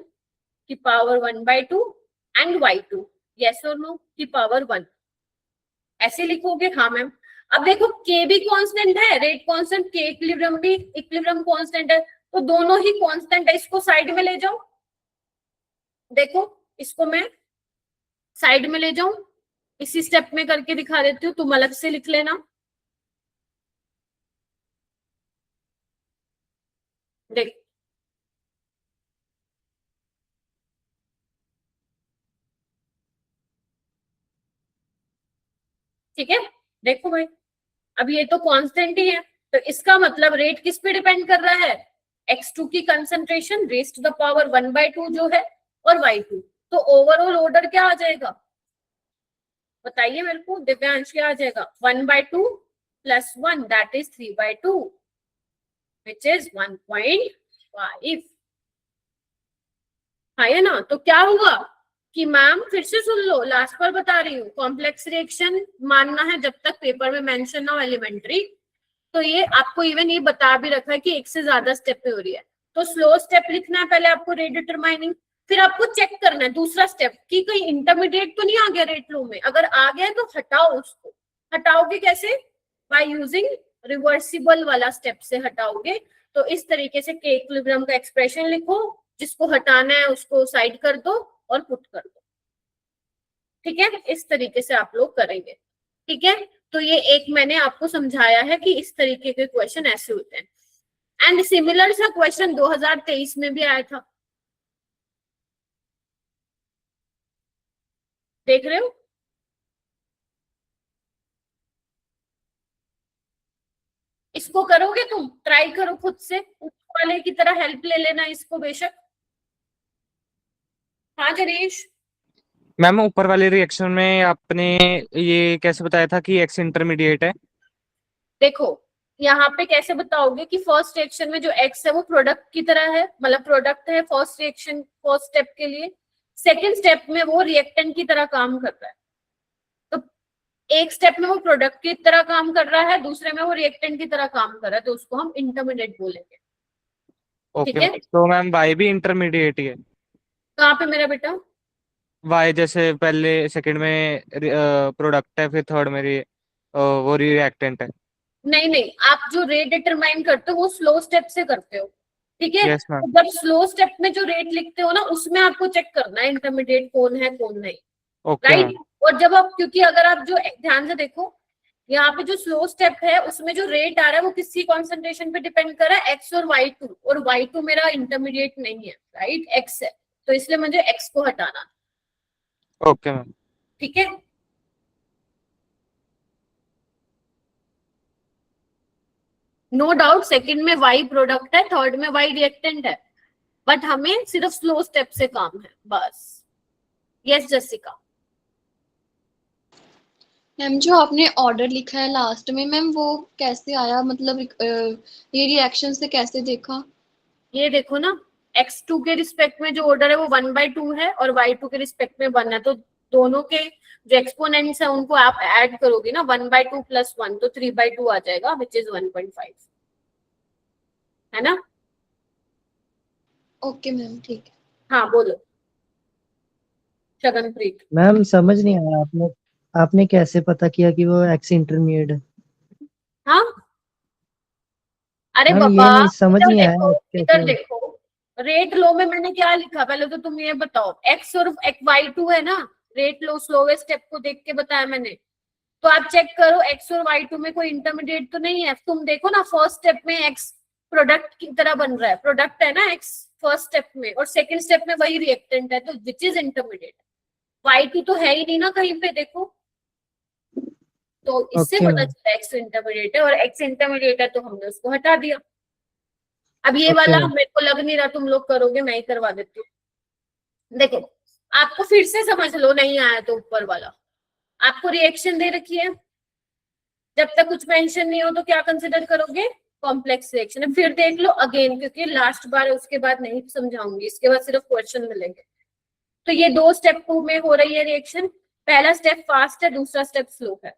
की पावर 1/2 एंड y2 यस और नो की पावर 1, ऐसे लिखोगे? हाँ मैम। अब देखो k भी कांस्टेंट है, रेट कांस्टेंट, k इक्विलिब्रियम भी इक्विलिब्रियम कांस्टेंट है, तो दोनों ही कांस्टेंट है। इसको साइड में ले जाओ, देखो इसको मैं साइड में ले जाऊं, इसी स्टेप में करके दिखा देती हूँ, तुम अलग से लिख लेना। देख ठीक है, देखो भाई, अब ये तो कांस्टेंट ही है, तो इसका मतलब रेट किस पे डिपेंड कर रहा है? x2 की concentration raise to the power 1/2 जो है और y2। तो ओवरऑल ऑर्डर क्या आ जाएगा? बताइए मेरे को दिव्यांश, क्या आ जाएगा? 1/2 plus 1 that is 3/2 which is 1.5। हाँ है ना? तो क्या हुआ कि मैम फिर से सुन लो, लास्ट बार बता रही हूँ, कॉम्प्लेक्स रिएक्शन मानना है जब तक पेपर में मेंशन ना हो एलिमेंट्री, तो ये आपको इवन ये बता भी रखा है कि एक से ज्यादा स्टेप पे हो रही है। तो स्लो स्टेप लिखना है पहले आपको रेट डिटरमाइनिंग, फिर आपको चेक करना है दूसरा स्टेप कि कहीं इंटरमीडिएट तो नहीं आ गया रेट लो में। अगर आ गया है तो हटाओ उसको। हटाओगे कैसे? बाय यूजिंग रिवर्सिबल वाला स्टेप से हटाओगे। तो इस तरीके से के इक्विलिब्रियम का एक्सप्रेशन लिखो, जिसको हटाना है उसको साइड कर दो और पुट कर दो। ठीक है, इस तरीके से आप लोग करेंगे। ठीक है, तो ये एक मैंने आपको समझाया है कि इस तरीके के क्वेश्चन ऐसे होते हैं। एंड सिमिलर सा क्वेश्चन 2023 में भी आया था, देख रहे हो? इसको करोगे तुम, ट्राई करो खुद से, ऊपर वाले की तरह हेल्प ले लेना इसको बेशक। हाँ जरीश। मैम ऊपर वाले रिएक्शन में आपने ये कैसे बताया था कि एक्स इंटरमीडिएट है? देखो यहाँ पे कैसे बताओगे कि फर्स्ट रिएक्शन में जो एक्स है वो प्रोडक्ट की तरह है, मतलब प्रोडक्ट है फर्स्ट रिएक्शन फर्स्ट स्टेप के लिए। सेकेंड स्टेप में वो रिएक्टेंट की तरह काम कर रहा है। तो एक स्टेप में वो प्रोडक्ट की तरह काम कर रहा है, दूसरे में वो रिएक्टेंट की तरह काम कर रहा है, तो उसको हम इंटरमीडिएट बोलेंगे। ठीक ओके, है, तो मैम वाई भी इंटरमीडिएट ही है? कहाँ पे मेरा बेटा? वाई जैसे पहले सेकंड में प्रोडक्ट है, फिर थर्ड में वो रिएक्टेंट है। नहीं नहीं, आप जो रेट डिटरमाइन करते हो वो स्लो स्टेप से करते हो। ठीक है, यस मैम। तो जब स्लो स्टेप में जो रेट लिखते हो ना, उसमें आपको चेक करना है इंटरमीडिएट कौन है कौन नहीं। Okay right, ma'am. और जब आप, क्योंकि अगर आप जो ध्यान से देखो यहाँ पे जो स्लो स्टेप है उसमें जो रेट आ रहा है वो किसी कॉन्सेंट्रेशन पे डिपेंड कर रहा है, एक्स और वाई टू, और वाई टू मेरा इंटरमीडिएट नहीं है, राइट, एक्स है, तो इसलिए मुझे एक्स को हटाना। Okay ma'am. ठीक है, नो डाउट सेकंड में वाई प्रोडक्ट है, थर्ड में वाई रिएक्टेंट है, बट हमें सिर्फ स्लो स्टेप से काम है बस। Yes Jessica. मैम जो आपने ऑर्डर लिखा है लास्ट में, मैम वो कैसे आया, मतलब ये रिएक्शन से कैसे देखा? ये देखो ना, x2 के रिस्पेक्ट में जो ऑर्डर है वो 1/2 है और y2 के रिस्पेक्ट में 1 है, तो दोनों के जो एक्सपोनेंट्स है उनको आप ऐड करोगे ना, 1/2 + 1 तो 3/2 आ जाएगा, विच इज 1.5, है ना? ओके मैम, ठीक है। हाँ बोलो शगनप्रीत। मैम समझ नहीं आया, आपने कैसे पता किया कि वो एक्स इंटरमीडिएट है? हाँ, अरे मैम बाबा ये नहीं समझ इधर नहीं आया देखो, कैसे। इधर देखो, रेट लो में मैंने क्या लिखा, पहले तो तुम ये बताओ, x और y2 है ना, रेट लो स्लोवेस्ट स्टेप को देख के बताया मैंने, तो आप चेक करो x और y2 में कोई इंटरमीडिएट तो नहीं है। तुम देखो ना फर्स्ट स्टेप में x प्रोडक्ट की तरह बन रहा है, प्रोडक्ट है ना x फर्स्ट स्टेप में, और सेकंड स्टेप में वही रिएक्टेंट है, तो विच इज इंटरमीडिएट? y2 तो है ही नहीं ना कहीं पे, देखो, तो इससे ओके पता मैम। चलता है एक्स इंटरमीडिएट है, और एक्स इंटरमीडिएट है तो हमने उसको हटा दिया। अब ये ओके वाला मैम। मेरे को लग नहीं रहा तुम लोग करोगे, मैं ही करवा देती हूँ। देखो आपको फिर से समझ लो, नहीं आया तो ऊपर वाला आपको रिएक्शन दे रखी है, जब तक कुछ मेंशन नहीं हो तो क्या कंसिडर करोगे? Complex reaction. फिर देख लो अगेन, क्योंकि लास्ट बार है, उसके बाद नहीं समझाऊंगी, इसके बाद सिर्फ क्वेश्चन मिलेंगे। तो ये 2 स्टेप में हो रही है रिएक्शन, पहला स्टेप फास्ट है, दूसरा स्टेप स्लो है।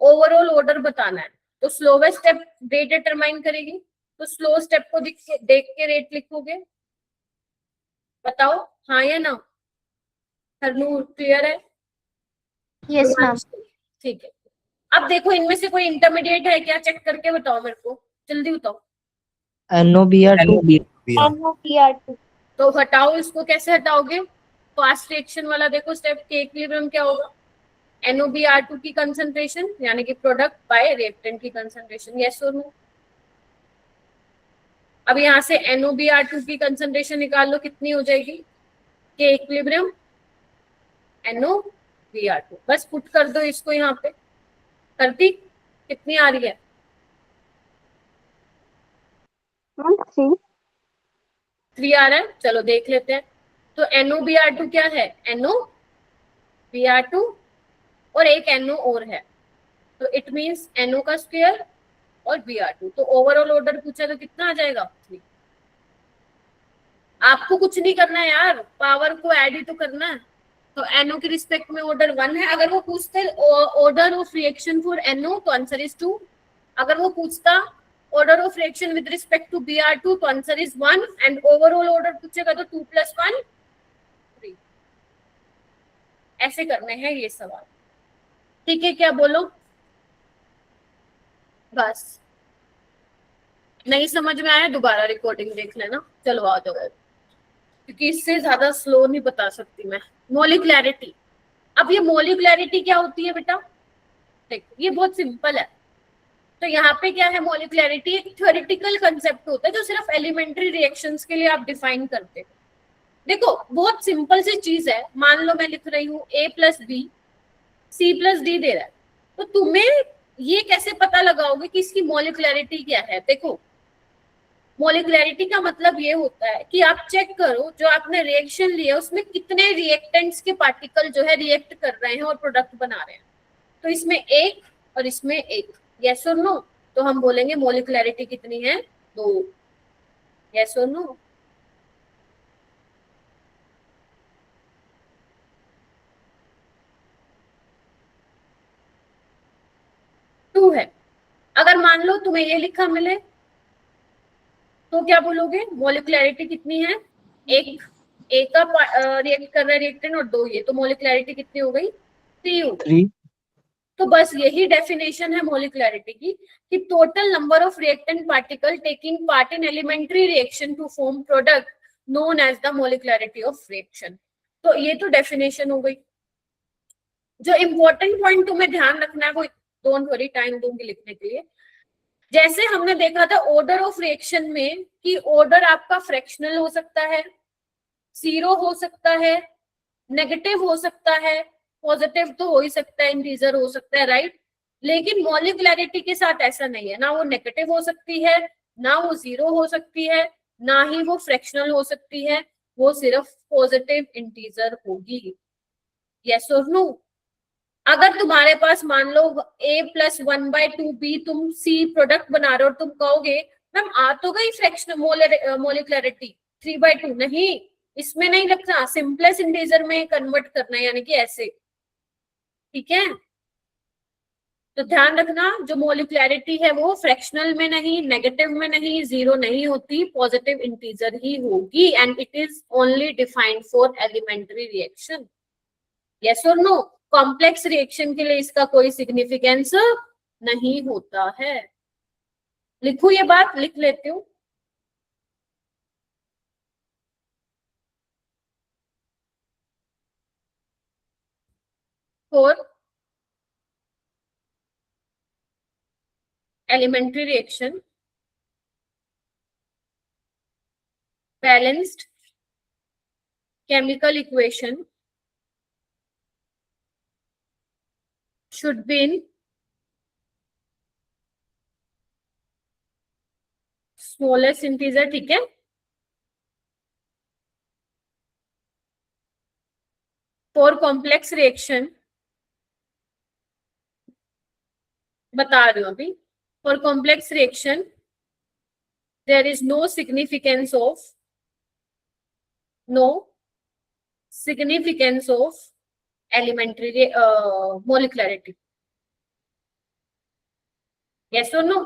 ओवरऑल ऑर्डर बताना है, तो स्लोवेस्ट स्टेप रेट डिटरमाइन करेगी, तो स्लो स्टेप को देख के रेट लिखोगे। बताओ हाँ या ना? हरनूर क्लियर है? Yes ma'am. ठीक है, अब देखो इनमें से कोई इंटरमीडिएट है क्या, चेक करके बताओ मेरे को, जल्दी बताओ। NOBr2। NOPR2। तो हटाओ इसको, कैसे हटाओगे? फास्ट रिएक्शन वाला देखो स्टेप के इक्विलिब्रियम क्या होगा, NOBr2 की कंसंट्रेशन यानी कि प्रोडक्ट बाय रिएक्टेंट की कंसंट्रेशन, यस और नो? अब यहाँ से NOBr2 की कंसंट्रेशन निकाल लो, कितनी हो जाएगी के इक्विलिब्रियम NOBr2, बस पुट कर दो इसको यहाँ पे, करती कितनी आ रही है? 3 आ रहा है, चलो देख लेते हैं। तो NOBr2 क्या है? NOBr2 और एक NO और है, तो इट मींस NO का स्क्वायर और Br2, तो ओवरऑल ऑर्डर पूछा तो कितना आ जाएगा? 3। आपको कुछ नहीं करना है यार, पावर को ऐड ही तो करना है। तो NO के रिस्पेक्ट में ऑर्डर 1 है, अगर वो पूछते order of reaction for NO तो आंसर इज 2, अगर वो पूछता order of reaction with respect to Br2 तो answer is 1 and overall order पूछेगा तो 2 + 1 3। ऐसे करने हैं ये सवाल, ठीक है? क्या बोलो? बस नहीं समझ में आया दोबारा रिकॉर्डिंग देख लेना। चलो आ जाओ, क्योंकि इससे ज्यादा स्लो नहीं बता सकती मैं। मोलिकुलैरिटी, अब ये मोलिकुलैरिटी क्या होती है बेटा? देखो ये बहुत सिंपल है। तो यहाँ पे क्या है, मोलिकुलैरिटी एक थ्योरेटिकल कंसेप्ट होता है जो सिर्फ एलिमेंट्री रिएक्शंस के लिए आप डिफाइन करते हो। देखो बहुत सिंपल सी चीज है, मान लो मैं लिख रही हूँ A + B C + D दे रहा है, तो तुम्हें ये कैसे पता लगाओगे कि इसकी मोलिकुलैरिटी क्या है? देखो मोलिकुलैरिटी का मतलब ये होता है कि आप चेक करो जो आपने रिएक्शन लिया उसमें कितने रिएक्टेंट्स के पार्टिकल जो है रिएक्ट कर रहे हैं और प्रोडक्ट बना रहे हैं। तो इसमें एक और इसमें एक, यस और नो? तो हम बोलेंगे मोलिकुलैरिटी कितनी है? 2, यस और नो? टू है। अगर मान लो तुम्हें ये लिखा मिले तो क्या बोलोगे? मोलिकुलैरिटी कितनी है? एक का रिएक्ट कर रहा है रिएक्टेंट और 2 ये, तो मोलिकुलैरिटी कितनी हो गई? 3 हो गई। 3। तो बस यही डेफिनेशन है मोलिकुलैरिटी की, कि total number of reactant particle taking part in elementary reaction to form product known as the molecularity of reaction. तो ये तो डेफिनेशन हो गई। जो इम्पोर्टेंट पॉइंट तुम्हें ध्यान रखना है वो, डोंट वरी टाइम दूंगी लिखने के लिए। जैसे हमने देखा था ऑर्डर ऑफ रिएक्शन में कि ऑर्डर आपका फ्रैक्शनल हो सकता है, 0 हो सकता है, नेगेटिव हो सकता है, पॉजिटिव तो हो ही सकता है, इंटीजर हो सकता है, राइट? लेकिन मोलिकुलैरिटी के साथ ऐसा नहीं है, ना वो नेगेटिव हो सकती है, ना वो 0 हो सकती है, ना ही वो फ्रैक्शनल हो सकती है, वो सिर्फ पॉजिटिव इंटीजर होगी। यस और नो? अगर तुम्हारे पास मान लो A + 1/2B तुम C प्रोडक्ट बना रहे हो और तुम कहोगे मैम आ तो गई फ्रैक्शनल मोलिकुलैरिटी 3/2, नहीं, इसमें नहीं लिखना, सिंपलेस्ट इंटीजर में कन्वर्ट करना है, यानी कि ऐसे, ठीक है? तो ध्यान रखना जो मोलिकुलैरिटी है वो फ्रैक्शनल में नहीं, नेगेटिव में नहीं, 0 नहीं होती, पॉजिटिव इंटीजर ही होगी, and it is only defined for elementary reaction. Yes और नो? कॉम्प्लेक्स रिएक्शन के लिए इसका कोई सिग्निफिकेंस नहीं होता है। लिखू ये बात, लिख लेती हूँ। For elementary reaction balanced chemical equation should be in smallest integer, ठीक है? फॉर कॉम्प्लेक्स रिएक्शन बता रही हूँ अभी, for complex reaction there is no significance of elementary molecularity. Yes और नो?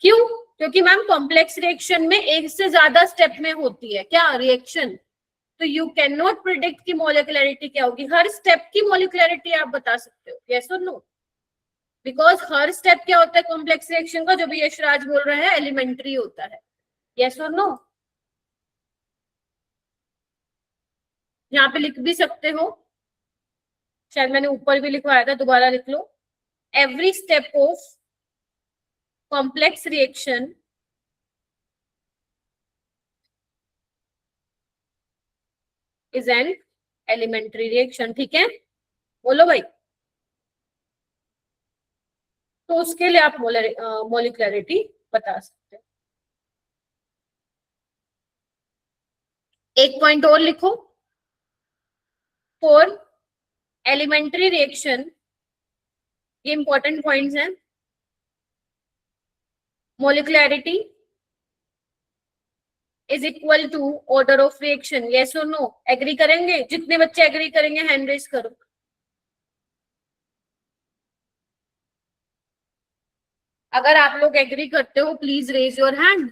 क्यों? क्योंकि मैम कॉम्प्लेक्स रिएक्शन में एक से ज्यादा स्टेप में होती है क्या रिएक्शन, तो यू कैन नॉट प्रिडिक्ट की मोलिकुलैरिटी क्या होगी। हर स्टेप की मोलिकुलैरिटी आप बता सकते हो, यस और नो? बिकॉज हर स्टेप क्या होता है कॉम्प्लेक्स रिएक्शन का, जो भी यशराज बोल रहे हैं, एलिमेंट्री होता है। यस और नो? यहाँ पे लिख भी सकते हो, शायद मैंने ऊपर भी लिखवाया था, दोबारा लिख लो। Every step of complex reaction is an elementary reaction, ठीक है? बोलो भाई। तो उसके लिए आप मोलिकुलैरिटी बता सकते हो। एक पॉइंट और लिखो, फॉर एलिमेंट्री रिएक्शन, ये इंपॉर्टेंट पॉइंट्स हैं, molecularity is equal to order of reaction. Yes और नो? एग्री करेंगे? जितने बच्चे एग्री करेंगे हैंड रेज करो। अगर आप लोग एग्री करते हो प्लीज रेज योर हैंड।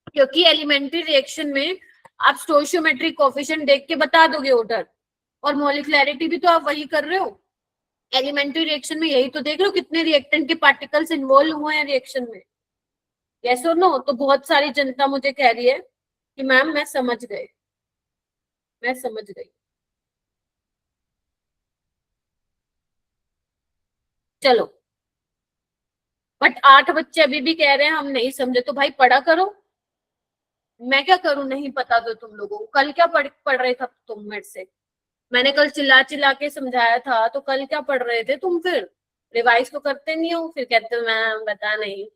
क्योंकि एलिमेंट्री रिएक्शन में आप स्टोइशियोमेट्रिक कोफिशिएंट देख के बता दोगे ऑर्डर, और मोलिकुलैरिटी भी तो आप वही कर रहे हो। एलिमेंट्री रिएक्शन में यही तो देख रहे हो कितने रिएक्टेंट के पार्टिकल्स इन्वॉल्व हुए हैं रिएक्शन में। यस और नो? तो बहुत सारी जनता मुझे कह रही है कि मैम मैं समझ गई, मैं समझ गई। चलो, बट 8 बच्चे अभी भी कह रहे हैं हम नहीं समझे। तो भाई पढ़ा करो, मैं क्या करूं नहीं पता तो तुम लोगों को। कल क्या पढ़ रहे थे तुम मेरे से? मैंने कल चिल्ला चिल्ला के समझाया था, तो कल क्या पढ़ रहे थे तुम? फिर रिवाइज तो करते नहीं हो, फिर कहते हो मैम बता नहीं।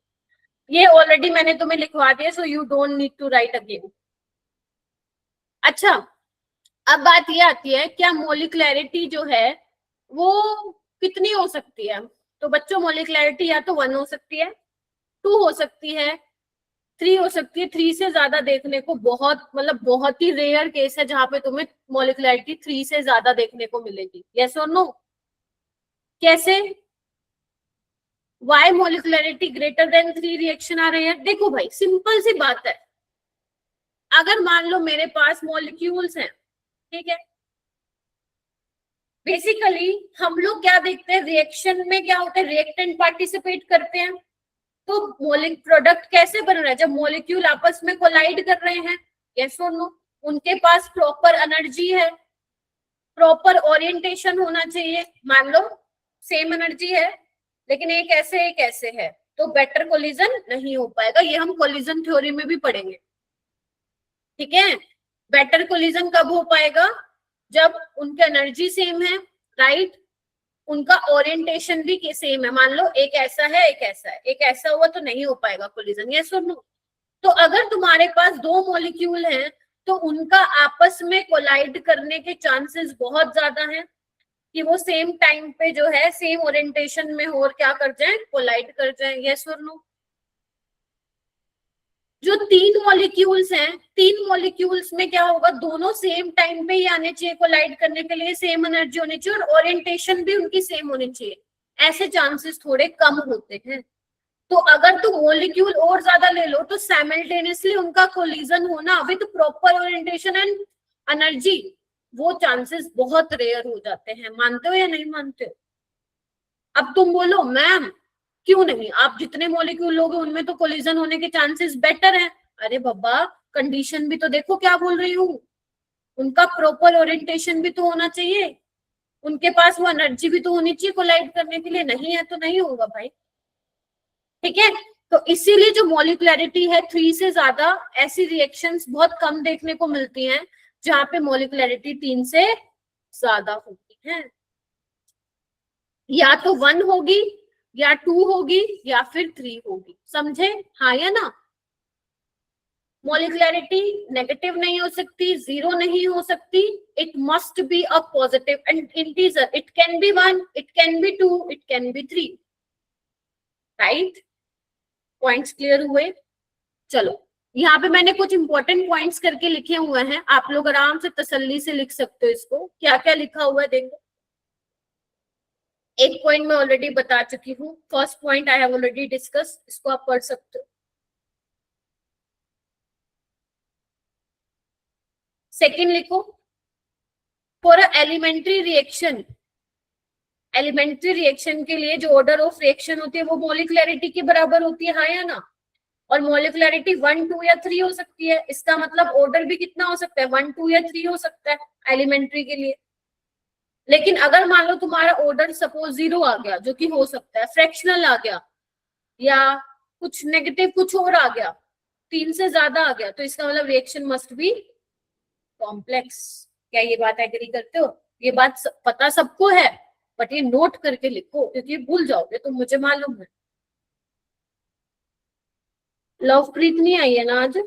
ये ऑलरेडी मैंने तुम्हें लिखवा दिया, so you don't need to write again. अच्छा, अब बात ये आती है क्या मोलिकुलैरिटी जो है वो कितनी हो सकती है? तो बच्चों मोलिकुलैरिटी या तो 1 हो सकती है, 2 हो सकती है, 3 हो सकती है। 3 से ज्यादा देखने को बहुत, मतलब बहुत ही रेयर केस है जहां पे तुम्हें मोलिकुलैरिटी 3 से ज्यादा देखने को मिलेगी। यस और नो? कैसे? वाई मोलिकुलैरिटी ग्रेटर देन 3 रिएक्शन आ रहे हैं? देखो भाई सिंपल सी बात है, अगर मान लो मेरे पास मॉलिक्यूल्स हैं, ठीक है, बेसिकली हम लोग क्या देखते हैं रिएक्शन में, क्या होता है रिएक्टेंट पार्टिसिपेट करते हैं। तो मोलिक प्रोडक्ट कैसे बन रहा है? जब मॉलिक्यूल आपस में कोलाइड कर रहे हैं। यस और नो? उनके पास प्रॉपर एनर्जी है, प्रॉपर ओरिएंटेशन होना चाहिए। मान लो सेम एनर्जी है लेकिन एक ऐसे है, तो बेटर कोलिजन नहीं हो पाएगा। ये हम कोलिजन थ्योरी में भी पढ़ेंगे, ठीक है। बेटर कोलिजन कब हो पाएगा? जब उनकी एनर्जी सेम है, राइट, उनका ओरिएंटेशन भी सेम है। मान लो एक ऐसा है एक ऐसा है, एक ऐसा हुआ तो नहीं हो पाएगा कोलिजन। यस और नो? तो अगर तुम्हारे पास 2 मॉलिक्यूल हैं तो उनका आपस में कोलाइड करने के चांसेस बहुत ज्यादा हैं कि वो सेम टाइम पे जो है सेम ओरिएंटेशन में हो और क्या कर जाए, कोलाइड कर जाए। यस और नो? जो 3 मॉलिक्यूल्स हैं, 3 मॉलिक्यूल्स में क्या होगा, दोनों सेम टाइम पे ही आने चाहिए कोलाइड करने के लिए, सेम एनर्जी होनी चाहिए और ओरिएंटेशन भी उनकी सेम होनी चाहिए। ऐसे चांसेस थोड़े कम होते हैं। तो अगर तुम मॉलिक्यूल और ज्यादा ले लो तो साइमल्टेनियसली उनका कोलिजन होना with proper orientation and energy, वो चांसेस बहुत रेयर हो जाते हैं। मानते हो या नहीं मानते हो? अब तुम बोलो मैम क्यों नहीं, आप जितने मॉलिक्यूल लोगे उनमें तो कोलिजन होने के चांसेस बेटर हैं। अरे बाबा कंडीशन भी तो देखो क्या बोल रही हूँ, उनका प्रॉपर ओरिएंटेशन भी तो होना चाहिए, उनके पास वो एनर्जी भी तो होनी चाहिए कोलाइड करने के लिए। नहीं है तो नहीं होगा भाई, ठीक है। तो इसीलिए जो मॉलिकुलैरिटी है 3 से ज्यादा, ऐसी रिएक्शंस बहुत कम देखने को मिलती हैं जहां पे मॉलिकुलैरिटी 3 से ज्यादा होती है। या तो 1 होगी या 2 होगी या फिर 3 होगी। समझे? हाँ या ना? मॉलिकुलैरिटी नेगेटिव नहीं हो सकती, 0 नहीं हो सकती, it must be a positive and integer. It can be 1, it can be 2, it can be 3, right? Points clear हुए? चलो, यहाँ पे मैंने कुछ इंपॉर्टेंट पॉइंट्स करके लिखे हुए हैं, आप लोग आराम से तसल्ली से लिख सकते हो इसको। क्या क्या लिखा हुआ है देखो। एक पॉइंट मैं ऑलरेडी बता चुकी हूँ, first point I have already discuss, इसको आप पढ़ सकते हो। सेकेंड लिखो, for a elementary reaction, elementary reaction के लिए जो ऑर्डर ऑफ रिएक्शन होती है वो मॉलिकुलैरिटी के बराबर होती है, हाँ या ना? और मॉलिकुलैरिटी 1, 2 या 3 हो सकती है। इसका मतलब ऑर्डर भी कितना हो सकता है, 1, 2 या 3 हो सकता है एलिमेंट्री के लिए। लेकिन अगर मान लो तुम्हारा ऑर्डर सपोज 0 आ गया, जो कि हो सकता है, फ्रैक्शनल आ गया या कुछ नेगेटिव कुछ और आ गया, 3 से ज्यादा आ गया, तो इसका मतलब रिएक्शन मस्ट बी कॉम्प्लेक्स। क्या ये बात एग्री करते हो? ये बात पता सबको है, बट ये नोट करके लिखो क्योंकि भूल जाओगे तो मुझे मालूम है। लवप्रीत नहीं आई है ना आज?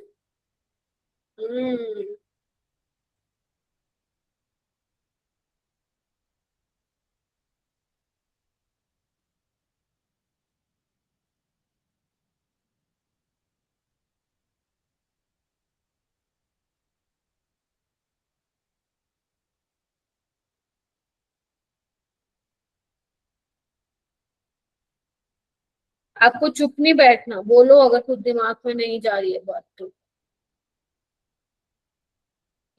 आपको चुप नहीं बैठना, बोलो अगर कुछ दिमाग में नहीं जा रही है बात तो।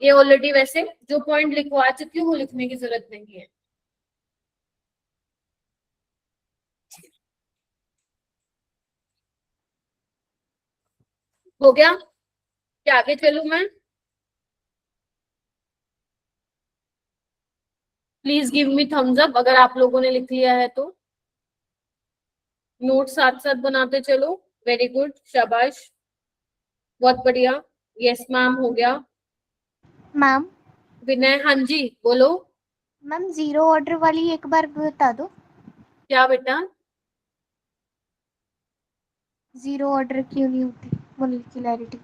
ये ऑलरेडी वैसे जो पॉइंट लिखवा चुकी हूँ वो लिखने की जरूरत नहीं है। हो गया? क्या आगे चलूं मैं? Please give me thumbs up अगर आप लोगों ने लिख लिया है तो। नोट साथ साथ बनाते चलो। वेरी गुड, शाबाश, बहुत बढ़िया। यस मैम, हो गया। मैम विनय, हाँ जी बोलो। मैम जीरो ऑर्डर वाली एक बार बता दो। क्या बेटा? जीरो ऑर्डर क्यों नहीं होती मोलिकुलैरिटी?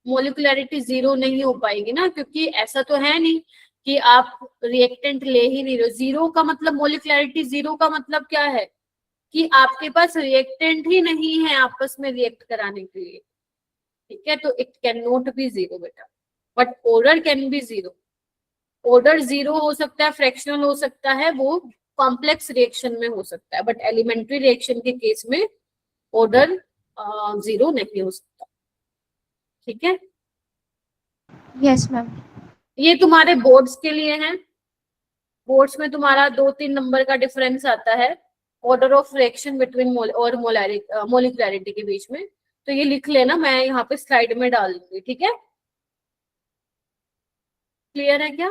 मोलिकुलैरिटी जीरो नहीं हो पाएगी ना, क्योंकि ऐसा तो है नहीं कि आप रिएक्टेंट ले ही नहीं रहे हो। जीरो का मतलब, मोलिकुलैरिटी जीरो का मतलब क्या है कि आपके पास रिएक्टेंट ही नहीं है आपस में रिएक्ट कराने के लिए। ठीक है, तो it can not be zero बेटा, but order can be zero. Order zero हो सकता है, फ्रैक्शनल हो सकता है, वो कॉम्प्लेक्स रिएक्शन में हो सकता है, बट एलिमेंट्री रिएक्शन के केस में ऑर्डर जीरो नहीं हो सकता। ठीक है, यस मैम। ये तुम्हारे बोर्ड्स के लिए है। बोर्ड्स में तुम्हारा 2-3 नंबर का डिफरेंस आता है ऑर्डर ऑफ रिएक्शन बिटवीन और मोलिकुलैरिटी के बीच में। तो ये लिख लेना, मैं यहाँ पे स्लाइड में डाल दूंगी। ठीक है, क्लियर है क्या?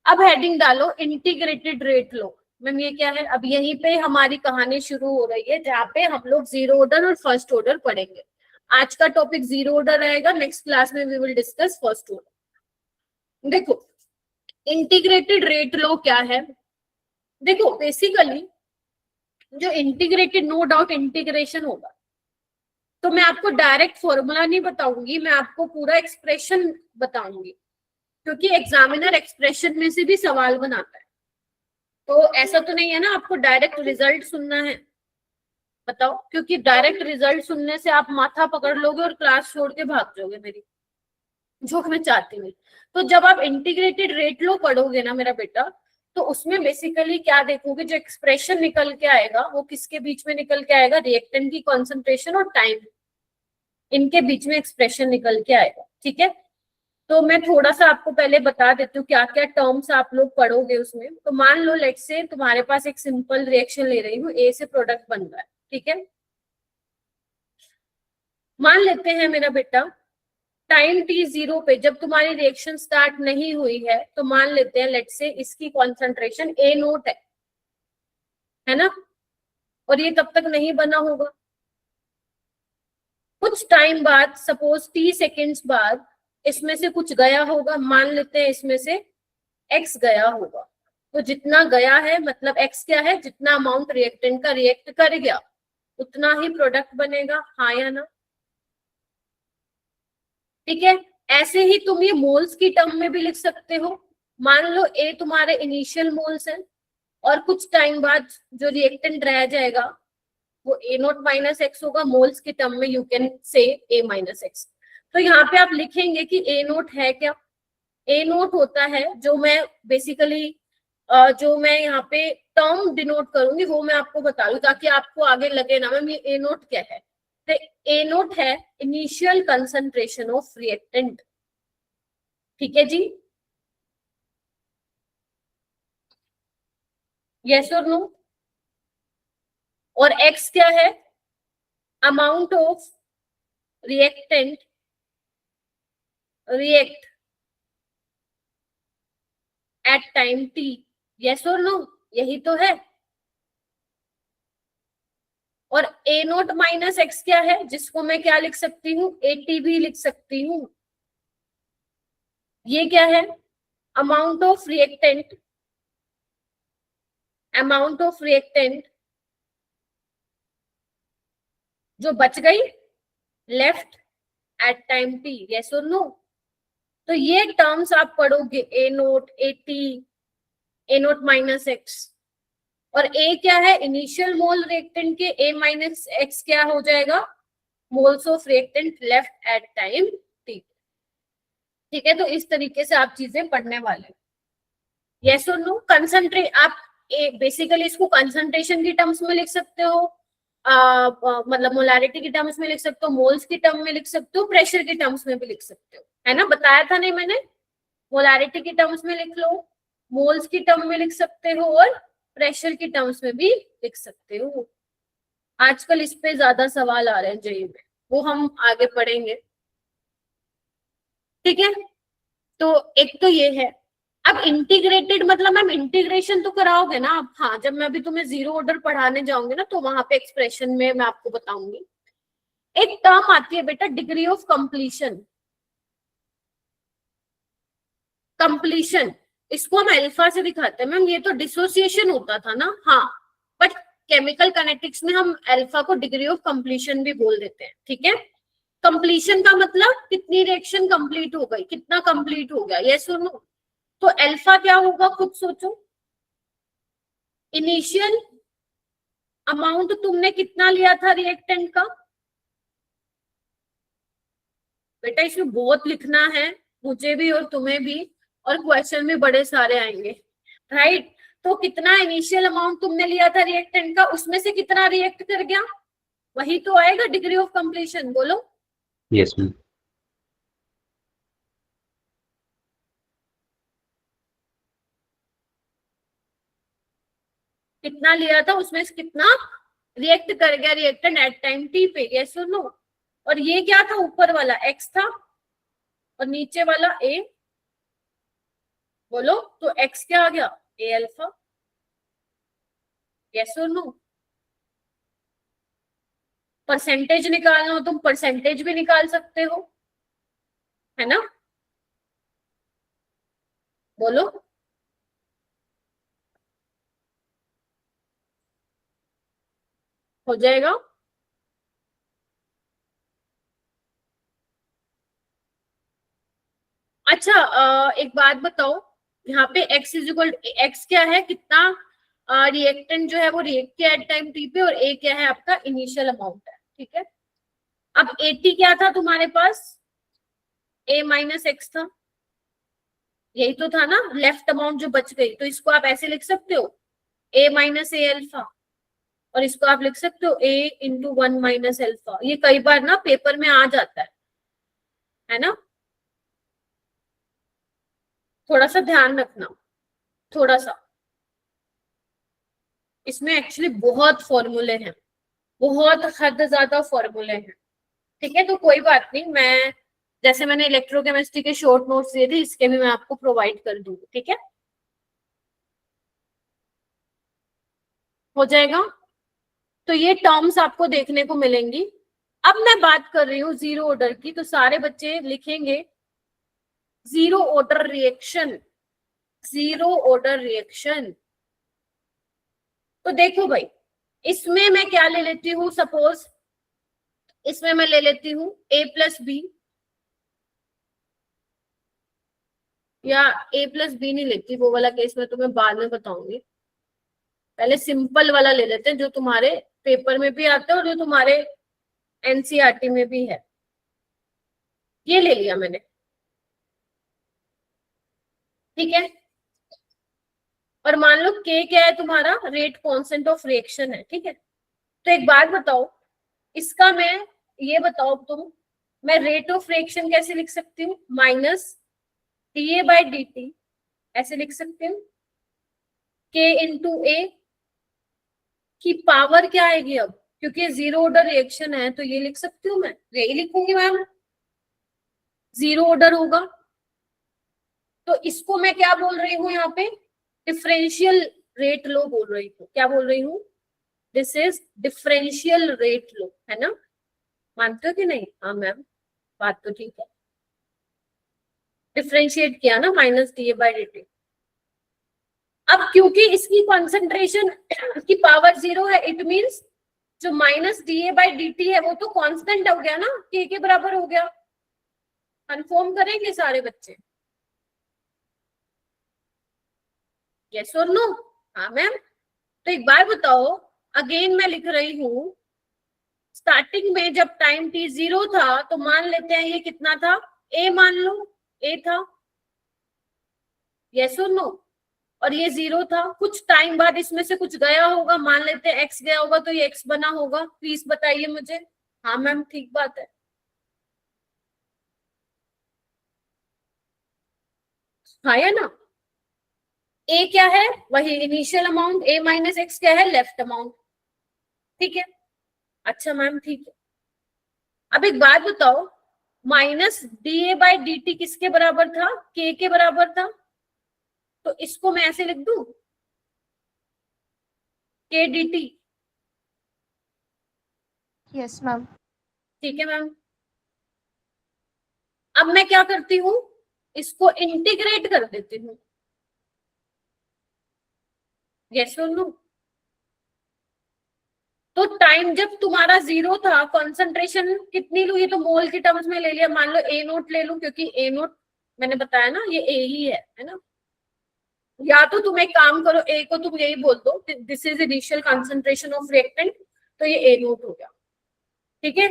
अब हेडिंग डालो इंटीग्रेटेड रेट लो। मैम ये क्या है? अब यहीं पे हमारी कहानी शुरू हो रही है, जहाँ पे हम लोग जीरो ऑर्डर और फर्स्ट ऑर्डर पढ़ेंगे। आज का टॉपिक जीरो ऑर्डर रहेगा, नेक्स्ट क्लास में we will discuss first order. देखो इंटीग्रेटेड रेट लो क्या है। देखो बेसिकली जो इंटीग्रेटेड, नो डाउट इंटीग्रेशन होगा, तो मैं आपको डायरेक्ट फॉर्मूला नहीं बताऊंगी, मैं आपको पूरा एक्सप्रेशन बताऊंगी, क्योंकि एग्जामिनर एक्सप्रेशन में से भी सवाल बनाता है। तो ऐसा तो नहीं है ना आपको डायरेक्ट रिजल्ट सुनना है, बताओ, क्योंकि डायरेक्ट रिजल्ट सुनने से आप माथा पकड़ लोगे और क्लास छोड़ के भाग जाओगे मेरी, जो मैं चाहती हूँ। तो जब आप इंटीग्रेटेड रेट लो पढ़ोगे ना मेरा बेटा, तो उसमें बेसिकली क्या देखोगे, जो एक्सप्रेशन निकल के आएगा वो किसके बीच में निकल के आएगा? रिएक्टेंट की कॉन्सेंट्रेशन और टाइम, इनके बीच में एक्सप्रेशन निकल के आएगा। ठीक है, तो मैं थोड़ा सा आपको पहले बता देती हूँ क्या क्या टर्म्स आप लोग पढ़ोगे उसमें। तो मान लो लेट्स से तुम्हारे पास एक सिंपल रिएक्शन ले रही हूँ, ए से प्रोडक्ट बन रहा है। ठीक है, मान लेते हैं मेरा बेटा टाइम t जीरो पे जब तुम्हारी रिएक्शन स्टार्ट नहीं हुई है, तो मान लेते हैं लेट्स से इसकी कॉन्सेंट्रेशन ए नोट है ना, और ये तब तक नहीं बना होगा। कुछ टाइम बाद, सपोज t सेकेंड्स बाद, इसमें से कुछ गया होगा, मान लेते हैं इसमें से x गया होगा। तो जितना गया है मतलब x क्या है, जितना अमाउंट रिएक्टेंट का रिएक्ट कर गया उतना ही प्रोडक्ट बनेगा, हाँ या ना? ठीक है, ऐसे ही तुम ये मोल्स की टर्म में भी लिख सकते हो। मान लो ए तुम्हारे इनिशियल मोल्स है, और कुछ टाइम बाद जो रिएक्टेंट रह जाएगा वो ए नोट माइनस एक्स होगा। मोल्स की टर्म में you can say A minus x. तो यहाँ पे आप लिखेंगे कि ए नोट है क्या? ए नोट होता है, जो मैं बेसिकली जो मैं यहाँ पे टर्म डिनोट करूंगी वो मैं आपको बता दूं, ताकि आपको आगे लगे ना मैम ये ए नोट क्या है। तो ए नोट है इनिशियल कंसंट्रेशन ऑफ रिएक्टेंट। ठीक है जी, यस और नो? और एक्स क्या है? Amount of reactant react at time T, yes और नो? यही तो है। और ए नोट माइनस एक्स क्या है, जिसको मैं क्या लिख सकती हूँ? एटी भी लिख सकती हूँ। ये क्या है? Amount of reactant, amount of reactant जो बच गई left at time T, yes और नो? तो ये टर्म्स आप पढ़ोगे, ए नोट, एटी, ए नोट माइनस एक्स। और ए क्या है? इनिशियल मोल रिएक्टेंट के, ए माइनस एक्स क्या हो जाएगा? Moles of reactant left at time T. ठीक है, तो इस तरीके से आप चीजें पढ़ने वाले। यस और नो? कंसंट्रेट, आप बेसिकली इसको कंसंट्रेशन की टर्म्स में लिख सकते हो, मतलब मोलारिटी की टर्म्स में लिख सकते हो, मोल्स की टर्म में लिख सकते हो, प्रेशर की टर्म्स में भी लिख सकते हो, है ना, बताया था नहीं मैंने, मोलारिटी की टर्म्स में लिख लो, मोल्स की टर्म में लिख सकते हो और प्रेशर की टर्म्स में भी लिख सकते हो। आजकल इस पे ज्यादा सवाल आ रहे हैं जेईई में, वो हम आगे पढ़ेंगे, ठीक है। तो एक तो ये है। अब इंटीग्रेटेड मतलब मैम इंटीग्रेशन तो कराओगे ना आप, हाँ, जब मैं अभी तुम्हें जीरो ऑर्डर पढ़ाने जाऊंगी ना तो वहां पे एक्सप्रेशन में मैं आपको बताऊंगी। एक टर्म आती है बेटा डिग्री ऑफ कंप्लीशन, कंप्लीशन इसको हम अल्फा से दिखाते हैं मैम, ये तो डिसोसिएशन होता था ना, हाँ, बट केमिकल काइनेटिक्स में हम अल्फा को डिग्री ऑफ कंप्लीशन भी बोल देते हैं, ठीक है। कंप्लीशन का मतलब कितनी रिएक्शन कंप्लीट हो गई, कितना कंप्लीट हो गया, ये सुनो। तो अल्फा क्या होगा खुद सोचो, इनिशियल अमाउंट तुमने कितना लिया था रिएक्टेंट का, बेटा इसमें बहुत लिखना है, मुझे भी और तुम्हें भी, और क्वेश्चन में बड़े सारे आएंगे, राइट। तो कितना इनिशियल अमाउंट तुमने लिया था रिएक्टेंट का, उसमें से कितना रिएक्ट कर गया, वही तो आएगा डिग्री ऑफ कंप्लीशन, बोलो। Yes ma'am. कितना लिया था उसमें से कितना रिएक्ट कर गया रिएक्टेंट एट टाइम टी पे, ये सुनो। और ये क्या था, ऊपर वाला एक्स था और नीचे वाला ए, बोलो। तो एक्स क्या आ गया, ए अल्फा, यस और नो। परसेंटेज निकालना हो तुम परसेंटेज भी निकाल सकते हो, है ना, बोलो। हो जाएगा। अच्छा, एक बात बताओ, यहाँ पे x इज इक्वल, एक्स क्या है, कितना रिएक्टेंट जो है वो रिएक्ट किया एट टाइम टी पे, और ए क्या है आपका इनिशियल अमाउंट है, ठीक है। अब एटी क्या था तुम्हारे पास, ए माइनस एक्स था, यही तो था ना, लेफ्ट अमाउंट जो बच गई, तो इसको आप ऐसे लिख सकते हो ए माइनस ए अल्फा, और इसको आप लिख सकते हो ए इंटू वन माइनस अल्फा। ये कई बार ना पेपर में आ जाता है ना, थोड़ा सा ध्यान रखना, थोड़ा सा, इसमें एक्चुअली बहुत फॉर्मूले हैं, बहुत हद ज्यादा फॉर्मूले हैं, ठीक है। तो कोई बात नहीं, मैं जैसे मैंने इलेक्ट्रोकेमिस्ट्री के शॉर्ट नोट्स दिए थे, इसके भी मैं आपको प्रोवाइड कर दूंगी, ठीक है, हो जाएगा। तो ये टर्म्स आपको देखने को मिलेंगी। अब मैं बात कर रही हूँ जीरो ऑर्डर की, तो सारे बच्चे लिखेंगे zero order reaction, zero order reaction. तो देखो भाई, इसमें मैं क्या ले लेती हूँ, सपोज इसमें मैं ले लेती हूँ a प्लस बी, या a प्लस बी नहीं लेती, वो वाला केस मैं तुम्हें बाद में बताऊंगी, पहले सिंपल वाला ले लेते हैं जो तुम्हारे पेपर में भी आता है और जो तुम्हारे एनसीईआरटी में भी है। ये ले लिया मैंने, ठीक है। और मान लो k क्या है तुम्हारा, रेट कांस्टेंट ऑफ रिएक्शन है, ठीक है। तो एक बात बताओ, इसका मैं ये बताओ तुम, मैं रेट ऑफ रिएक्शन कैसे लिख सकती हूँ, minus D by d T, ऐसे लिख सकती हूँ, k इंटू ए की पावर क्या आएगी अब, क्योंकि जीरो ऑर्डर रिएक्शन है तो ये लिख सकती हूँ मैं, यही लिखूंगी मैम, जीरो ऑर्डर होगा। तो इसको मैं क्या बोल रही हूँ यहाँ पे, डिफरेंशियल रेट लो बोल रही हूँ, क्या बोल रही हूँ, दिस इज डिफरेंशियल रेट लो, है ना, मानते हो कि नहीं, हाँ मैम, बात तो ठीक है, डिफरेंशिएट किया ना, minus D by d T. अब क्योंकि इसकी कॉन्सेंट्रेशन की पावर जीरो है, इट मींस जो minus d A by d T है वो तो कांस्टेंट हो गया ना, के बराबर हो गया, कंफर्म करेंगे सारे बच्चे, यस और नो, हाँ मैम। तो एक बार बताओ, अगेन मैं लिख रही हूँ, स्टार्टिंग में जब टाइम टी जीरो था तो मान लेते हैं ये कितना था, ए मान लो, ए था, यस और नो। और ये 0 था, कुछ टाइम बाद इसमें से कुछ गया होगा, मान लेते हैं x गया होगा तो ये x बना होगा, प्लीज बताइए मुझे। हाँ मैम ठीक बात है। हाँ या ना? a क्या है? वही initial amount, a minus x क्या है? Left amount. ठीक है, अच्छा मैम ठीक है। अब एक बात बताओ, minus d A by d T किसके बराबर था? k के बराबर था। तो इसको मैं ऐसे लिख दूं, k D T. Yes ma'am. ठीक है मैम। अब मैं क्या करती हूँ, इसको इंटीग्रेट कर देती हूँ। यस और नो? तो टाइम जब तुम्हारा 0 था, कंसंट्रेशन कितनी लूँ? ये तो मोल की टर्म्स में ले लिया, मान लो ए नोट ले लूं, क्योंकि ए नोट मैंने बताया ना ये ए ही है ना? या तो तुम एक काम करो, ए को तुम यही बोल दो, this is initial concentration of reactant, तो ये ए नोट हो गया। ठीक है,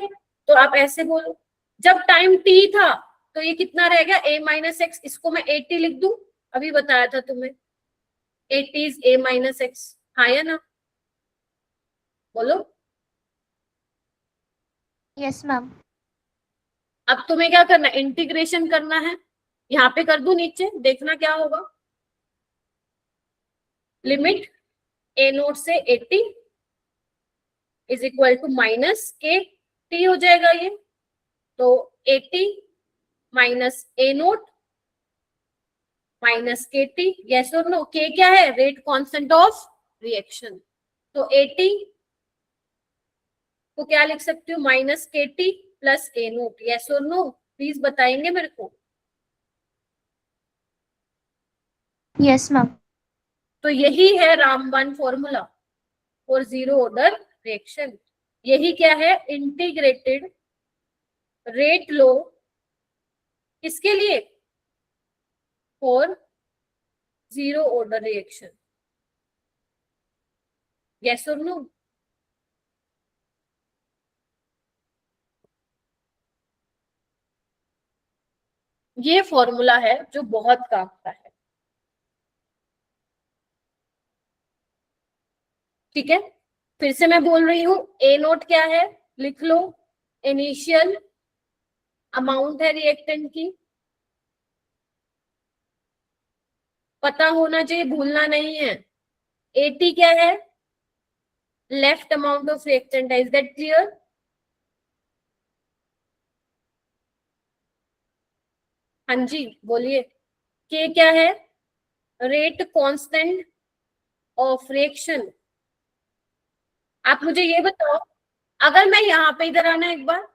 तो आप ऐसे बोलो। जब टाइम टी था तो ये कितना रह गया? a minus x. इसको मैं 80 लिख दूं, अभी बताया था तुम्हें, 80 इज a माइनस एक्स। हाँ या ना? बोलो। Yes ma'am. अब तुम्हें क्या करना है? इंटीग्रेशन करना है। यहाँ पे कर दूं नीचे, देखना क्या होगा। लिमिट a नोट से 80 इज इक्वल टू माइनस के टी हो जाएगा ये। तो 80 माइनस ए नोट माइनस के टी। यस और नो? के क्या है? Rate constant of reaction. तो 80 को क्या लिख सकती हूँ? माइनस के टी प्लस ए नोट। यस और नो? प्लीज बताएंगे मेरे को। Yes ma'am. तो यही है Ramban formula for zero order reaction. यही क्या है? इंटीग्रेटेड रेट लो। किसके लिए? For zero order reaction. Yes और नो? ये फॉर्मूला है जो बहुत काम का है। ठीक है, फिर से मैं बोल रही हूँ, ए नोट क्या है? लिख लो, इनिशियल अमाउंट है रिएक्टेंट की, पता होना चाहिए, भूलना नहीं है। 80 क्या है? लेफ्ट अमाउंट ऑफ रिएक्टेंट है। Is that clear? हाँ जी बोलिए। के क्या है? Rate constant of reaction. आप मुझे ये बताओ, अगर मैं यहाँ पे इधर आना एक बार,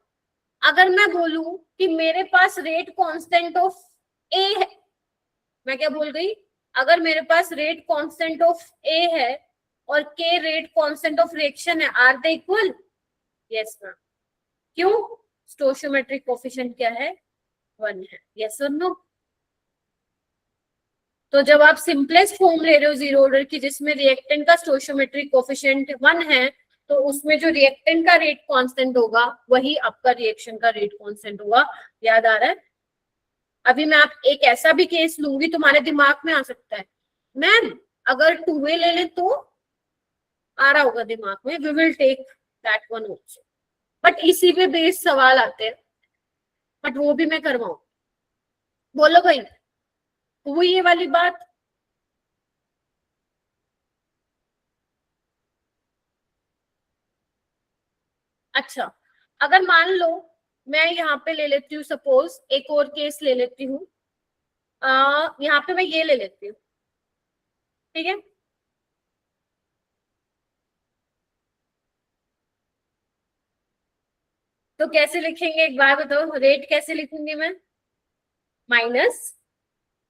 अगर मैं बोलूं कि मेरे पास रेट कांस्टेंट ऑफ ए है, मैं क्या बोल गई? अगर मेरे पास रेट कांस्टेंट ऑफ ए है और K rate constant of reaction है, are they equal? Yes ma'am. क्यों? स्टोइचियोमेट्रिक कोएफिशिएंट क्या है? 1 है। यस और नो? तो जब आप सिंपलेस्ट फॉर्म ले रहे हो जीरो ऑर्डर की, जिसमें रिएक्टेंट का स्टोइचियोमेट्रिक कोएफिशिएंट 1 है, तो उसमें जो रिएक्टेंट का रेट कांस्टेंट होगा वही आपका रिएक्शन का रेट कांस्टेंट होगा। याद आ रहा है? अभी मैं आप एक ऐसा भी केस लूंगी, तुम्हारे दिमाग में आ सकता है, मैम अगर 2A ले ले तो? आ रहा होगा दिमाग में, we will take that one also, but इसी पे बेस्ड सवाल आते हैं, बट वो भी मैं करवाऊं। बोलो भाई, वो ये वाली बात। अच्छा, अगर मान लो मैं यहाँ पे ले लेती हूँ, सपोज एक और केस ले लेती हूँ, यहाँ पे मैं ये ले लेती हूँ। ठीक है, तो कैसे लिखेंगे एक बार बताओ? रेट कैसे लिखूंगी मैं? Minus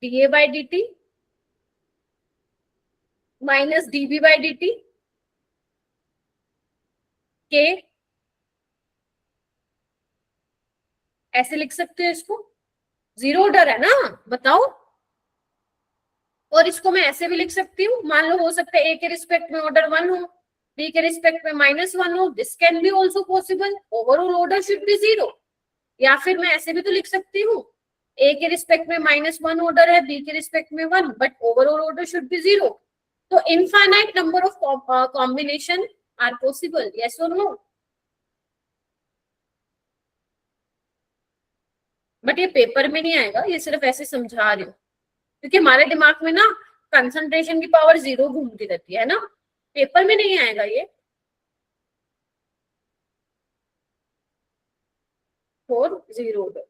d A by d t minus d B by d t के, ऐसे लिख सकते हो इसको। जीरो ऑर्डर है ना, बताओ। और इसको मैं ऐसे भी लिख सकती हूँ, मान लो हो सकता है ए के रिस्पेक्ट में ऑर्डर 1 हो, बी के रिस्पेक्ट में -1 हो, this can be also possible. Overall order should be 0। या फिर मैं ऐसे भी तो लिख सकती हूँ, ए के रिस्पेक्ट में -1 ऑर्डर है, बी के रिस्पेक्ट में 1, but overall order should be 0. तो infinite number of combination are possible, yes और नो? बट ये पेपर में नहीं आएगा, ये सिर्फ ऐसे समझा रही हूँ, क्योंकि हमारे दिमाग में ना कंसंट्रेशन की पावर 0 घूमती रहती है ना, पेपर में नहीं आएगा ये. 4 0.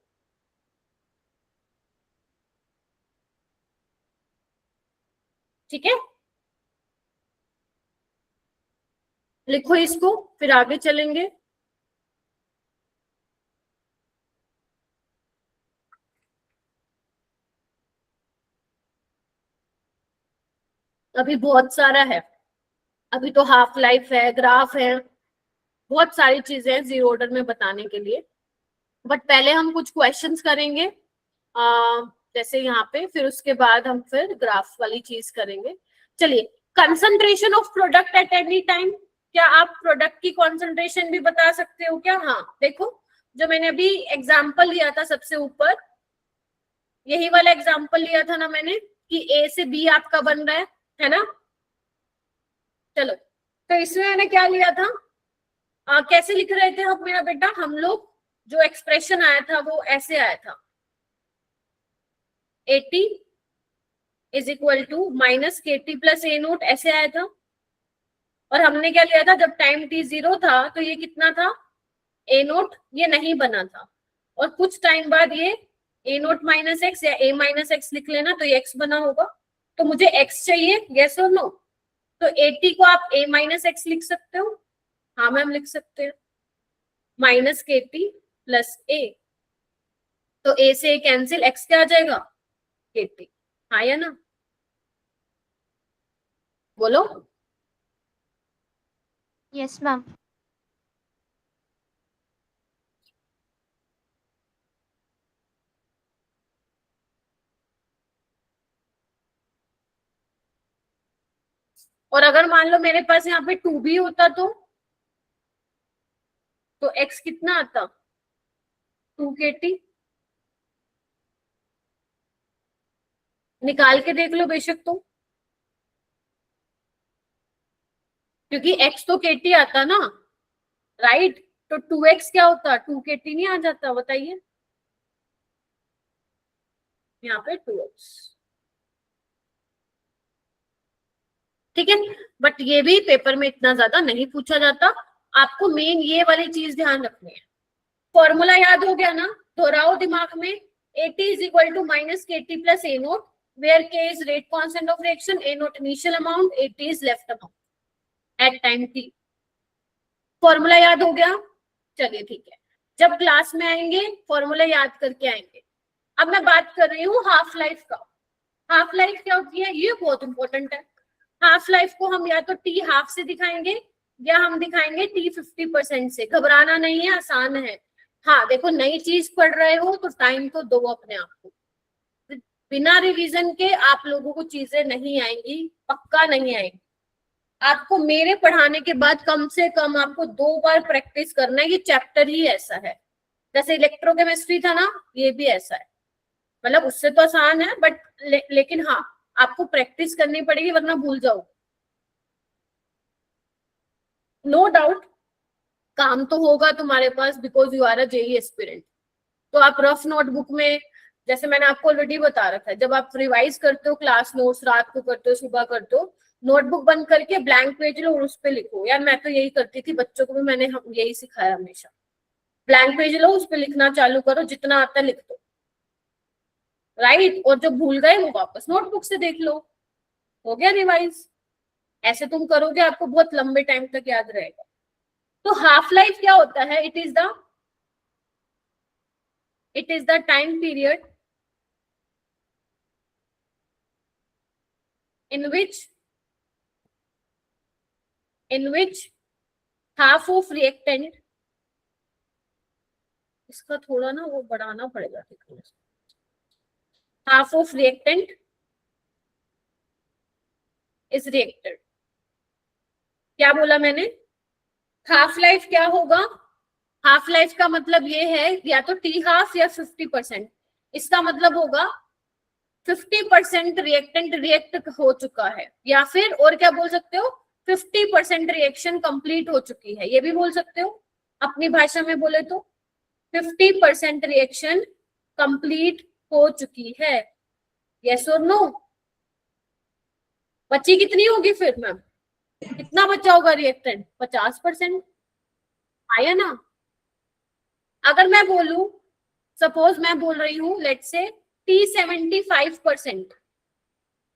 ठीक है, लिखो इसको, फिर आगे चलेंगे. अभी बहुत सारा है, अभी तो हाफ लाइफ है, ग्राफ है, बहुत सारी चीजें हैं जीरो ऑर्डर में बताने के लिए. बट पहले हम कुछ क्वेश्चंस करेंगे जैसे यहाँ पे, फिर उसके बाद हम फिर ग्राफ वाली चीज करेंगे. चलिए, concentration of product at any time. क्या आप प्रोडक्ट की कंसंट्रेशन भी बता सकते हो क्या? हाँ, देखो जो मैंने अभी एग्जांपल लिया था सबसे ऊपर, यही वाला एग्जांपल लिया था ना मैंने, कि ए से बी आपका बन रहा है ना. चलो, तो इसमें मैंने क्या लिया था, कैसे लिख रहे थे हम मेरा बेटा, हम लोग जो एक्सप्रेशन आया था वो ऐसे आया था, 80 is equal to minus KT plus A naught, ऐसे आया था. और हमने क्या लिया था, जब टाइम t 0 था तो ये कितना था, A नोट, ये नहीं बना था. और कुछ टाइम बाद ये A नोट माइनस एक्स या A माइनस एक्स लिख लेना, तो ये x बना होगा. तो मुझे x चाहिए, यस और नो? तो 80 को आप A माइनस एक्स लिख सकते हो. हाँ मैम, लिख सकते हैं, माइनस KT प्लस A. तो A से A कैंसिल, x क्या आ जाएगा, KT. हाँ या ना, बोलो. Yes ma'am. और अगर मान लो मेरे पास यहाँ पे 2 भी होता तो x कितना आता, 2 KT. निकाल के देख लो बेशक, तो क्योंकि x तो KT आता ना, राइट. तो 2x क्या होता, 2 KT नहीं आ जाता, बताइए. यहाँ पे 2x, ठीक है. बट ये भी पेपर में इतना ज्यादा नहीं पूछा जाता. आपको मेन ये वाली चीज ध्यान रखनी है. फॉर्मूला याद हो गया ना, दोहराओ दिमाग में. 80 is equal to minus KT plus A naught, where K is rate constant of reaction, A naught initial amount, 80 is left amount at time t. Formula याद हो गया, चलिए ठीक है. जब क्लास में आएंगे फॉर्मूला याद करके आएंगे. अब मैं बात कर रही हूँ हाफ लाइफ का. हाफ लाइफ क्या होती है, ये बहुत इंपॉर्टेंट है. हाफ लाइफ को हम या तो T हाफ से दिखाएंगे या हम दिखाएंगे T 50% से. घबराना नहीं है, आसान है. हाँ देखो, नई चीज पढ़ रहे हो तो टाइम तो दो अपने आप को. बिना रिवीजन के आप लोगों को चीजें नहीं आएंगी, पक्का नहीं आएंगी. आपको मेरे पढ़ाने के बाद कम से कम आपको 2 बार प्रैक्टिस करना है. ये चैप्टर ही ऐसा है, जैसे इलेक्ट्रोकेमिस्ट्री था ना, ये भी ऐसा है. मतलब उससे तो आसान है, बट लेकिन हाँ, आपको प्रैक्टिस करनी पड़ेगी, वरना भूल जाओ. नो डाउट काम तो होगा तुम्हारे पास, because you are a JEE aspirant. तो आप रफ नोटबुक में, जैसे मैंने आपको ऑलरेडी बता रखा है, जब आप रिवाइज करते हो क्लास नोट्स, रात को करते हो, सुबह करते हो, नोटबुक बंद करके ब्लैंक पेज लो और उस पे लिखो. यार मैं तो यही करती थी, बच्चों को भी मैंने यही सिखाया हमेशा. ब्लैंक पेज लो, उस पे लिखना चालू करो, जितना आता है लिख दो, राइट. और जो भूल गए वो वापस नोटबुक से देख लो, हो गया रिवाइज. ऐसे तुम करोगे, आपको बहुत लंबे टाइम तक याद रहेगा. तो हाफ लाइफ क्या होता है, it is the time period in which half of reactant, इसका थोड़ा ना वो बढ़ाना पड़ेगा, half of reactant is reacted. क्या बोला मैंने, हाफ लाइफ क्या होगा, हाफ लाइफ का मतलब ये है या तो T हाफ या 50%. इसका मतलब होगा 50% रिएक्टेंट रिएक्ट हो चुका है, या फिर और क्या बोल सकते हो, 50% रिएक्शन कंप्लीट हो चुकी है, ये भी बोल सकते हो। अपनी भाषा में बोले तो 50% रिएक्शन कंप्लीट हो चुकी है। यस और नो? बची कितनी होगी फिर मैम? कितना बचा होगा रिएक्टेंट? 50%। आया ना? अगर मैं बोलूं, सपोज मैं बोल रही हूँ लेट्स से T75%,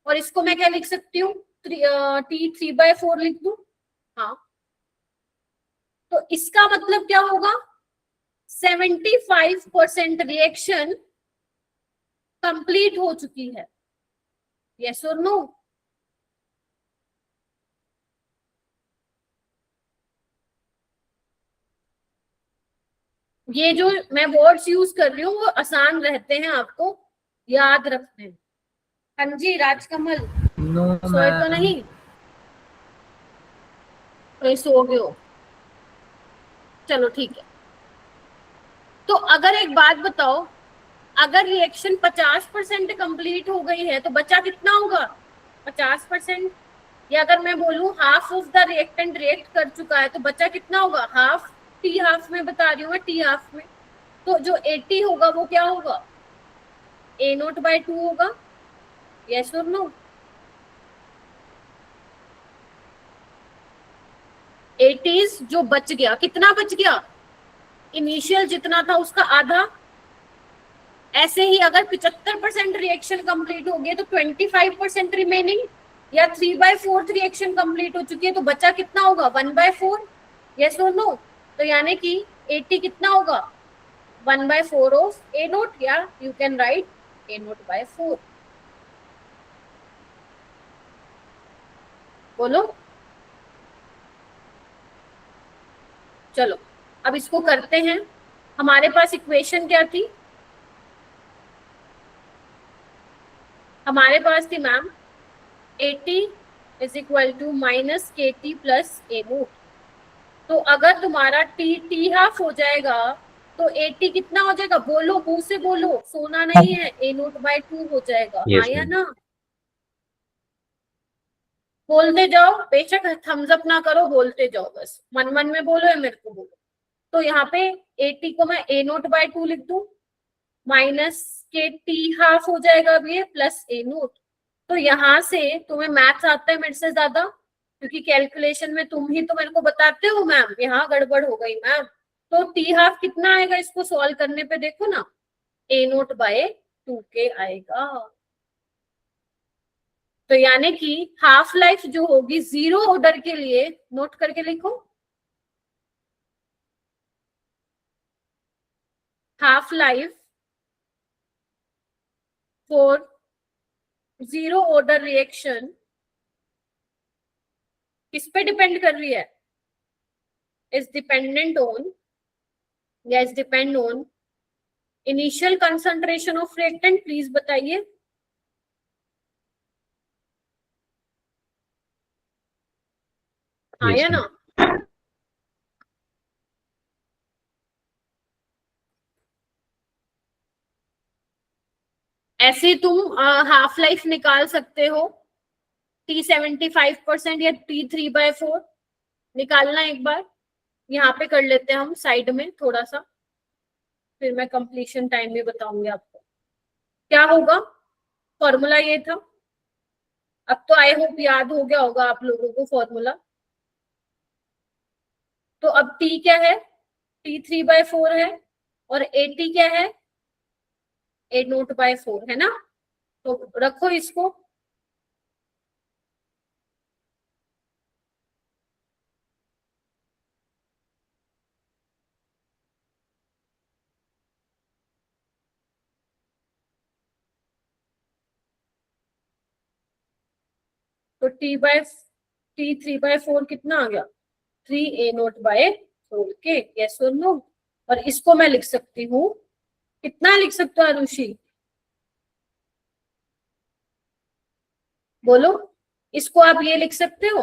और इसको मैं क्या लिख सकती हूँ, T3/4 लिख दूं। हाँ, तो इसका मतलब क्या होगा, 75% रिएक्शन कंप्लीट हो चुकी है। यस और नो? ये जो मैं वर्ड्स यूज कर रही हूँ वो आसान रहते हैं आपको याद रखने। हाँ जी राजकमल, नो सोए तो मैम। नहीं? तो सो गए हो, चलो ठीक है। तो अगर एक बात बताओ, अगर रिएक्शन 50% कंप्लीट हो गई है तो बचा कितना होगा? 50%। या अगर मैं बोलूं half of the reactant react कर चुका है तो बचा कितना होगा? हाफ। टी हाफ में बता रही हूँ मैं, टी हाफ में। तो जो 80 होगा वो क्या होगा? A0/2 होगा। यस और नो? 80s जो बच गया, कितना बच गया? इनिशियल जितना था उसका आधा। ऐसे ही अगर 75% रिएक्शन कंप्लीट हो गई तो 25% रिमेनिंग, या 3/4 रिएक्शन कंप्लीट हो चुकी है तो बचा कितना होगा? 1/4। यस और नो? तो यानी कि 80 कितना होगा? 1/4 ऑफ A0, या यू कैन राइट A0/4। बोलो। चलो अब इसको करते हैं। हमारे पास इक्वेशन क्या थी? हमारे पास थी ma'am 80 is equal to minus KT plus A0। तो अगर तुम्हारा टी हाफ हो जाएगा तो 80 कितना हो जाएगा? बोलो, मुंह से बोलो, सोना नहीं है। A0/2 हो जाएगा। हाँ या ना? बोलते जाओ, बेशक थम्स अप ना करो, बोलते जाओ, बस मन मन में बोलो या मेरे को बोलो। तो यहाँ पे 80 को मैं A0/2 लिख दूं, माइनस KT हाफ हो जाएगा अब ये, प्लस A0। तो यहाँ से तुम्हें मैथ्स आता है मेरे से ज्यादा, क्योंकि कैलकुलेशन में तुम ही तो मेरे को बताते हो मैम यहाँ गड़बड़ हो गई मैम। तो टी हाफ कितना आएगा इसको सॉल्व करने पे? देखो ना, A0/2 के आएगा। तो यानी कि हाफ लाइफ जो होगी जीरो ऑर्डर के लिए, नोट करके लिखो, half life for zero order reaction किस पे डिपेंड कर रही है? इज डिपेंडेंट ऑन, या is depend on initial concentration of reactant. Please बताइए। हाँ या ना? ऐसे तुम हाफ लाइफ निकाल सकते हो, T75% या T3/4 निकालना। एक बार यहाँ पे कर लेते हैं हम साइड में थोड़ा सा, फिर मैं कंप्लीशन टाइम भी बताऊंगी आपको क्या होगा। फॉर्मूला ये था, अब तो आई होप याद हो गया होगा आप लोगों को फॉर्मूला। तो अब T क्या है? T3/4 है, और AT क्या है? A0/4 है ना? तो रखो इसको। तो T3/4 कितना आ गया? 3A0/4 के। यस और नो? और इसको मैं लिख सकती हूँ, कितना लिख सकते हो आरुषि? बोलो। इसको आप ये लिख सकते हो,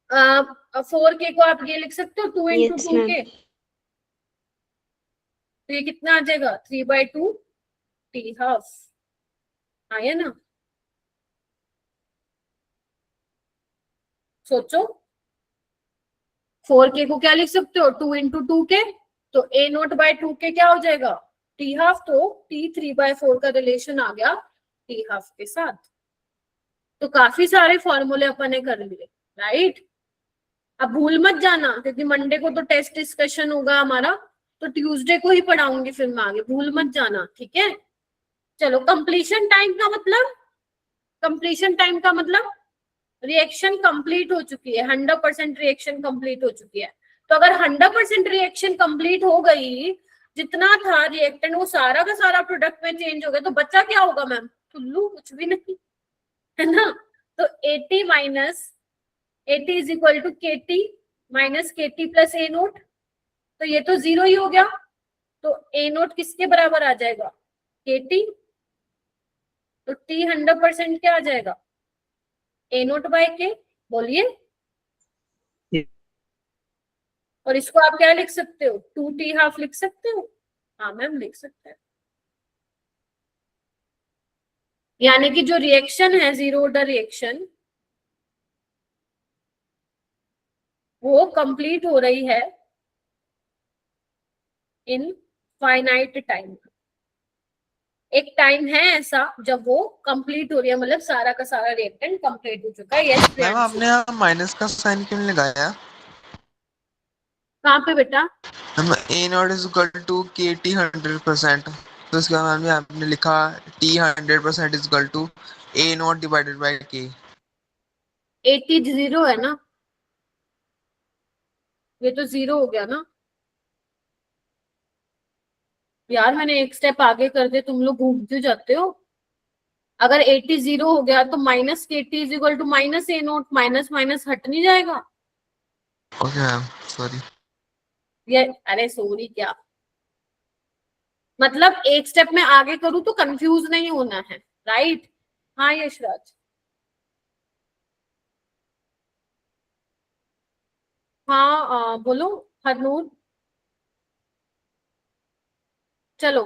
4K को आप ये लिख सकते हो 2 × 2 के। तो ये कितना आ जाएगा? 3/2 टी हाफ आया ना? सोचो, 4k को क्या लिख सकते हो, 2 इंटू 2k, तो a नोट बाय 2k क्या हो जाएगा, टी हाफ। तो t3/4 का रिलेशन आ गया टी हाफ के साथ। तो काफी सारे फॉर्मूले अपन ने कर लिए, राइट। अब भूल मत जाना, क्योंकि मंडे को तो टेस्ट डिस्कशन होगा हमारा, तो ट्यूसडे को ही पढ़ाऊंगी फिर मैं आगे, भूल मत जाना, ठीक है। चलो, कंप्लीशन टाइम का मतलब, कंप्लीशन टाइम का मतलब रिएक्शन कंप्लीट हो चुकी है, 100% रिएक्शन कंप्लीट हो चुकी है। तो अगर 100% रिएक्शन कंप्लीट हो गई, जितना था रिएक्टेंट वो सारा का सारा प्रोडक्ट में चेंज हो गया, तो बच्चा क्या होगा मैम, टुल्लू, कुछ भी नहीं, है ना। तो 80 minus 80 is equal to KT minus KT plus A naught, तो ये तो 0 ही हो गया। तो A नोट किसके बराबर आ जाएगा, KT। तो T 100% क्या आ जाएगा, A नोट बाय K, बोलिए। और इसको आप क्या लिख सकते हो, 2T हाफ लिख सकते हो। हाँ मैम, लिख सकते हैं। यानी कि जो रिएक्शन है, जीरो ऑर्डर रिएक्शन, वो कंप्लीट हो रही है इन फाइनाइट टाइम। एक टाइम है ऐसा जब वो कंप्लीट हो रही है, मतलब सारा का सारा रिएक्टेंट कंप्लीट हो चुका है। यस मैम आपने यहाँ माइनस का साइन क्यों नहीं लगाया? कहाँ पे बेटा, ma'am A naught is equal to K T 100%, तो इसके बाद में आपने लिखा T 100% is equal to A naught divided by K. 80 0 है ना, ये तो 0 हो गया ना यार। मैंने एक स्टेप आगे कर दिया, तुम लोग घूम क्यों जाते हो। अगर 80 0 हो गया तो minus KT is equal to minus A naught, minus minus हट नहीं जाएगा। Okay ma'am, sorry. ये अरे सॉरी क्या, मतलब एक स्टेप में आगे करूँ तो कंफ्यूज नहीं होना है, राइट। हाँ यशराज, हाँ बोलो हरनूर। चलो,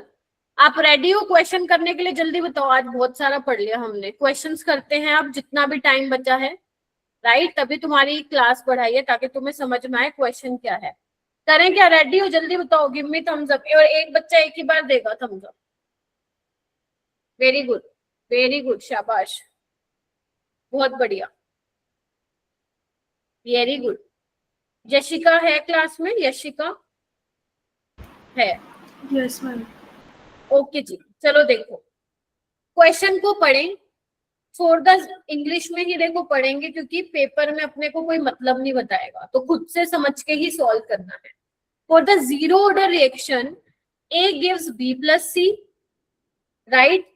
आप रेडी हो क्वेश्चन करने के लिए, जल्दी बताओ। आज बहुत सारा पढ़ लिया हमने, क्वेश्चंस करते हैं अब जितना भी टाइम बचा है, राइट। तभी तुम्हारी क्लास बढ़ाई है, ताकि तुम्हें समझ में आए क्वेश्चन क्या है। करें क्या, रेडी हो, जल्दी बताओ, गिव मी थम्स अप। और एक बच्चा एक ही बार देगा thumbs up. Very good, very good, शाबाश, बहुत बढ़िया, वेरी गुड। यशिका है क्लास में, यशिका है? Yes ma'am. ओके जी, चलो देखो, क्वेश्चन को पढ़ें, फॉर द इंग्लिश में ही देखो पढ़ेंगे, क्योंकि पेपर में अपने को कोई मतलब नहीं बताएगा, तो खुद से समझ के ही सॉल्व करना है। For the zero order reaction A gives B plus C, right.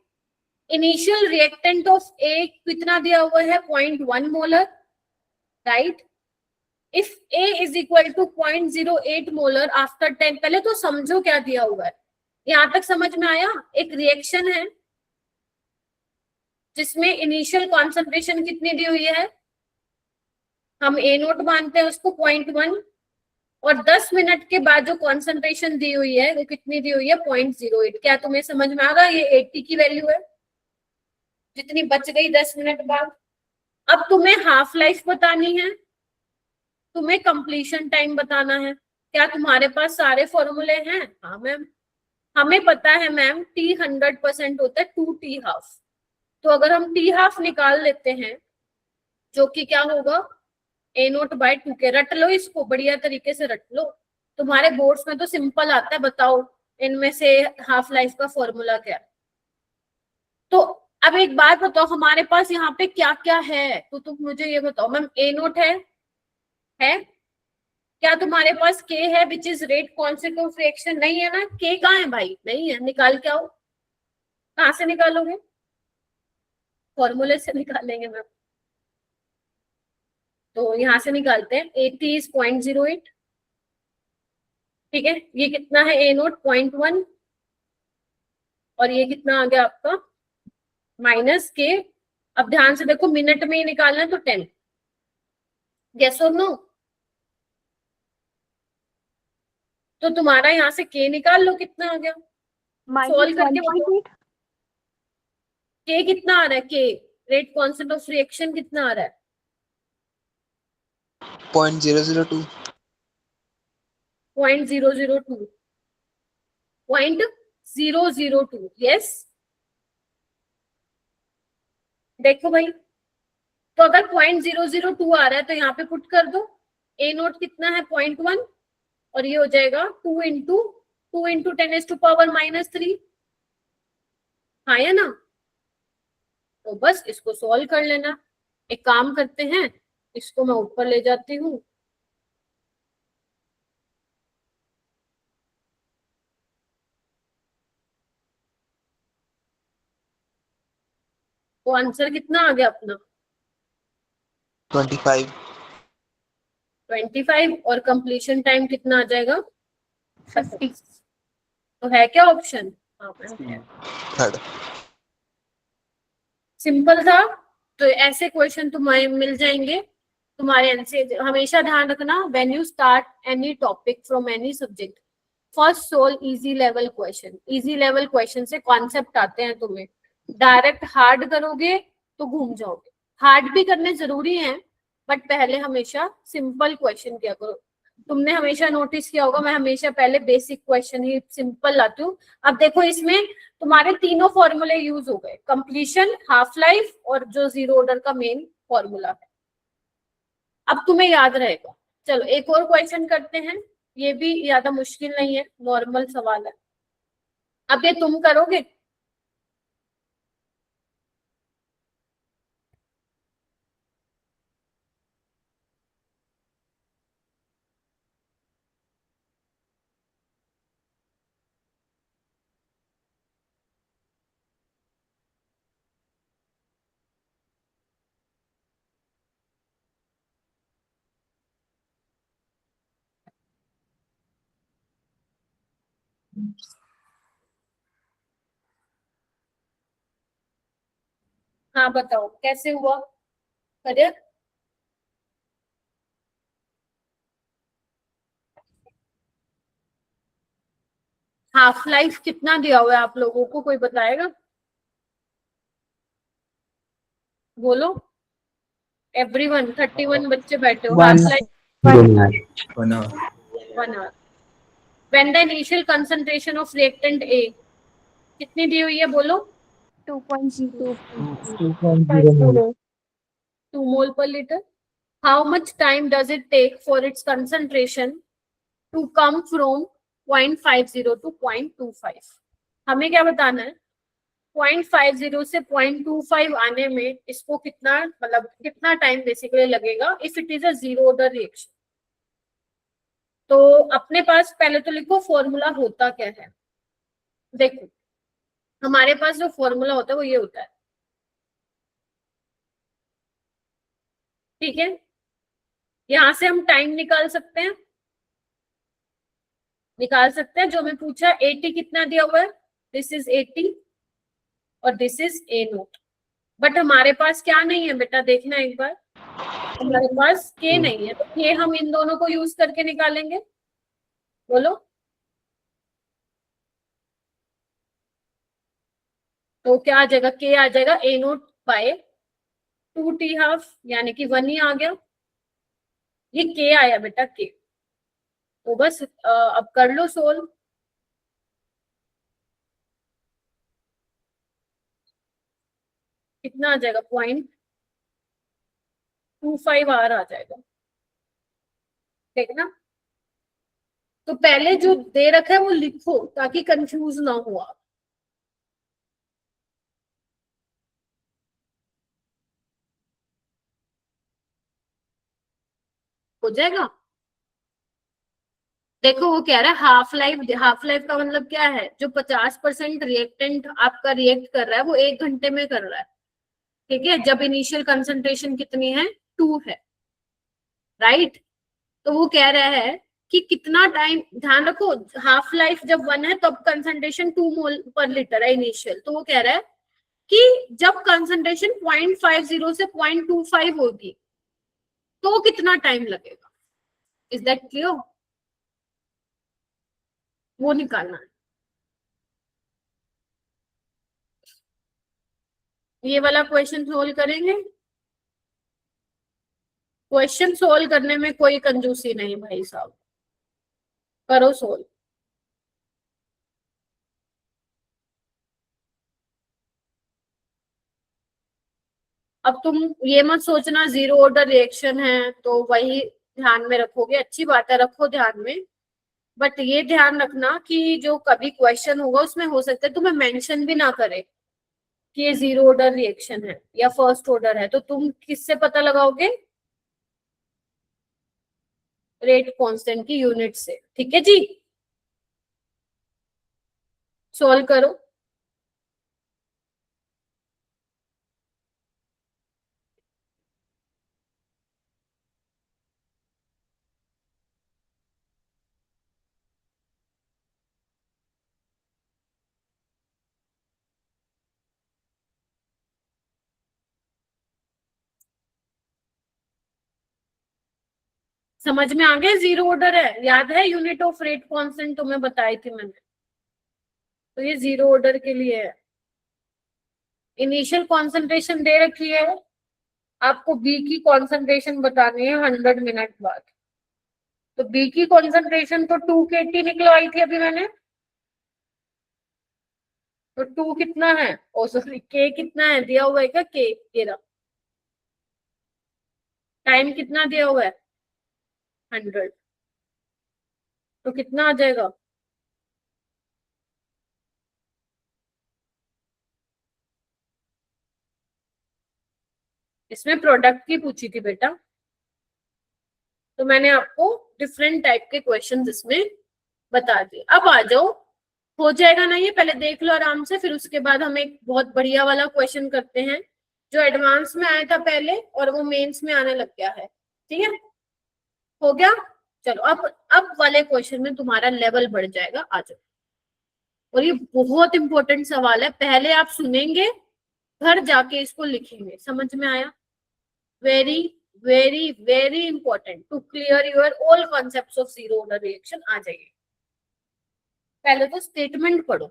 Initial reactant of A कितना दिया हुआ है, 0.1 molar, right. If A is equal to 0.08 molar after 10, पहले तो समझो क्या दिया हुआ है, यहां तक समझ में आया। एक रिएक्शन है जिसमें इनिशियल कॉन्सेंट्रेशन कितनी दी हुई है, हम A नोट मानते हैं उसको 0.1, और 10 मिनट के बाद जो कॉन्सेंट्रेशन दी हुई है वो कितनी दी हुई है, 0.08। क्या तुम्हें समझ में आ रहा है, ये 80 की वैल्यू है जितनी बच गई 10 मिनट बाद। अब तुम्हें हाफ लाइफ बतानी है, तुम्हें कंप्लीशन टाइम बताना है। क्या तुम्हारे पास सारे फॉर्मूले हैं? हाँ मैम, हमें पता है मैम, T 100% होता है 2T हाफ। तो अगर हम T हाफ निकाल लेते हैं, जो कि क्या होगा, A नोट बाय 2K। रट लो इसको, बढ़िया तरीके से रट लो, तुम्हारे बोर्ड्स में तो सिंपल आता है। बताओ इनमें से हाफ लाइफ का फॉर्मूला क्या है। तो अब एक बात बताओ, हमारे पास यहाँ पे क्या क्या है, तो तुम मुझे ये बताओ मैम। A नोट है क्या तुम्हारे पास? K है which is rate constant of reaction, नहीं है ना। K कहाँ है भाई, नहीं है, निकाल के आओ। कहाँ से निकालोगे, फॉर्मूले से निकालेंगे मैम। तो यहां से निकालते हैं, 80 इज 0.08, ठीक है। ये कितना है, A नोट 0.1, और ये कितना आ गया आपका, माइनस K। अब ध्यान से देखो, मिनट में ही निकालना है तो 10। यस और नो? तो तुम्हारा यहाँ से K निकाल लो, कितना आ गया, सॉल्व करके बताओ। के कितना आ रहा है, के रेट कांस्टेंट ऑफ रिएक्शन कितना आ रहा है? 0.002 0.002 0.002 यस। देखो भाई, तो अगर 0.002 आ रहा है तो यहाँ पे पुट कर दो, ए नोट कितना है 0.1 और ये हो जाएगा 2 इंटू 10⁻³ हाँ या ना? तो बस इसको सॉल्व कर लेना। एक काम करते हैं, इसको मैं ऊपर ले जाती हूँ। तो आंसर कितना आ गया अपना? 25 25 और कंप्लीशन टाइम कितना आ जाएगा? 50। तो है क्या ऑप्शन? हाँ मैम है। थर्ड। सिंपल था। तो ऐसे क्वेश्चन तुम्हें मिल जाएंगे तुम्हारे आंसर। हमेशा ध्यान रखना, when you start any topic from any subject, first solve easy level question. Easy level question से कॉन्सेप्ट आते हैं तुम्हें, डायरेक्ट हार्ड करोगे तो घूम जाओगे। हार्ड भी करने जरूरी हैं, बट पहले हमेशा सिंपल क्वेश्चन किया करो। तुमने हमेशा नोटिस किया होगा, मैं हमेशा पहले बेसिक क्वेश्चन ही सिंपल लाती हूँ। अब देखो इसमें तुम्हारे तीनों फॉर्मूले यूज हो गए, कंप्लीशन, हाफ लाइफ और जो जीरो ऑर्डर का मेन फॉर्मूला है। अब तुम्हें याद रहेगा। चलो एक और क्वेश्चन करते हैं, ये भी ज्यादा मुश्किल नहीं है, नॉर्मल सवाल है। अब ये तुम करोगे? हाँ बताओ कैसे हुआ? करिए। हाफ लाइफ कितना दिया हुआ है आप लोगों को, कोई बताएगा? बोलो एवरीवन। 31 बच्चे बैठे हो। Half life 1 hour. When the initial concentration of reactant A कितनी दी हुई है बोलो? 2.0। 2.0 2 mole per litre. How much time does it take for its concentration to come from 0.50 to 0.25? हमें क्या बताना है? 0.50 से 0.25 आने में इसको कितना, मतलब कितना टाइम बेसिकली लगेगा if it is a zero order reaction. तो अपने पास पहले तो लिखो फॉर्मूला होता क्या है। देखो हमारे पास जो फॉर्मूला होता है वो ये होता है, ठीक है? यहां से हम टाइम निकाल सकते हैं, जो मैं पूछा 80 कितना दिया हुआ है, दिस इज 80 और this is a note. But हमारे पास क्या नहीं है बेटा, देखना एक बार, हमारे पास के नहीं है। तो के हम इन दोनों को यूज करके निकालेंगे। बोलो तो क्या आ जाएगा? के आ जाएगा ए नोट बाय 2t½ यानी कि 1 ही आ गया। ये के आया बेटा, के। तो बस अब कर लो सोल्व। कितना आ जाएगा? 0.25 आर आ जाएगा, देखना। तो पहले जो दे रखा है वो लिखो ताकि कंफ्यूज ना हो आप। हो जाएगा। देखो वो कह रहा है हाफ लाइफ। हाफ लाइफ का मतलब क्या है? जो 50% रिएक्टेंट आपका रिएक्ट कर रहा है वो 1 घंटे में कर रहा है, ठीक है? जब इनिशियल कंसंट्रेशन कितनी है? 2 है, राइट? तो वो कह रहा है कि कितना टाइम, ध्यान रखो हाफ लाइफ जब 1 है तब कंसंट्रेशन 2 मोल पर लीटर है इनिशियल। तो वो कह रहा है कि जब कंसंट्रेशन 0.50 से 0.25 होगी तो कितना टाइम लगेगा। Is that clear? वो निकालना है। ये वाला क्वेश्चन सोल्व करेंगे। क्वेश्चन सोल्व करने में कोई कंजूसी नहीं भाई साहब, करो सोल्व। अब तुम ये मत सोचना जीरो ऑर्डर रिएक्शन है तो वही ध्यान में रखोगे, अच्छी बात है रखो ध्यान में, बट ये ध्यान रखना कि जो कभी क्वेश्चन होगा उसमें हो सकता है तुम्हें मेंशन भी ना करे कि ये जीरो ऑर्डर रिएक्शन है या फर्स्ट ऑर्डर है, तो तुम किससे पता लगाओगे? रेट कांस्टेंट की यूनिट से। ठीक है जी, सॉल्व करो। समझ में आ गया जीरो ऑर्डर है? याद है यूनिट ऑफ रेट कांस्टेंट तुम्हें बताई थी मैंने, तो ये जीरो ऑर्डर के लिए है। इनिशियल कॉन्सेंट्रेशन दे रखी है, आपको बी की कॉन्सेंट्रेशन बतानी है 100 मिनट बाद। तो बी की कॉन्सेंट्रेशन तो 2 kT निकलवाई थी अभी मैंने, तो 2 कितना है, ओ सॉरी के कितना है दिया हुआ है क्या? के 13। टाइम कितना दिया हुआ है? 100। तो कितना आ जाएगा? इसमें प्रोडक्ट की पूछी थी बेटा, तो मैंने आपको डिफरेंट टाइप के क्वेश्चन इसमें बता दिए। अब आ जाओ, हो जाएगा ना ये, पहले देख लो आराम से, फिर उसके बाद हम एक बहुत बढ़िया वाला क्वेश्चन करते हैं जो एडवांस में आया था पहले और वो मेंस में आने लग गया है। ठीक है, हो गया। चलो अब वाले क्वेश्चन में तुम्हारा लेवल बढ़ जाएगा, आ जाओ। और ये बहुत इंपॉर्टेंट सवाल है, पहले आप सुनेंगे, घर जाके इसको लिखेंगे। समझ में आया? Very very very important to clear your all concepts of zero order reaction. आ जाइए, पहले तो स्टेटमेंट पढ़ो,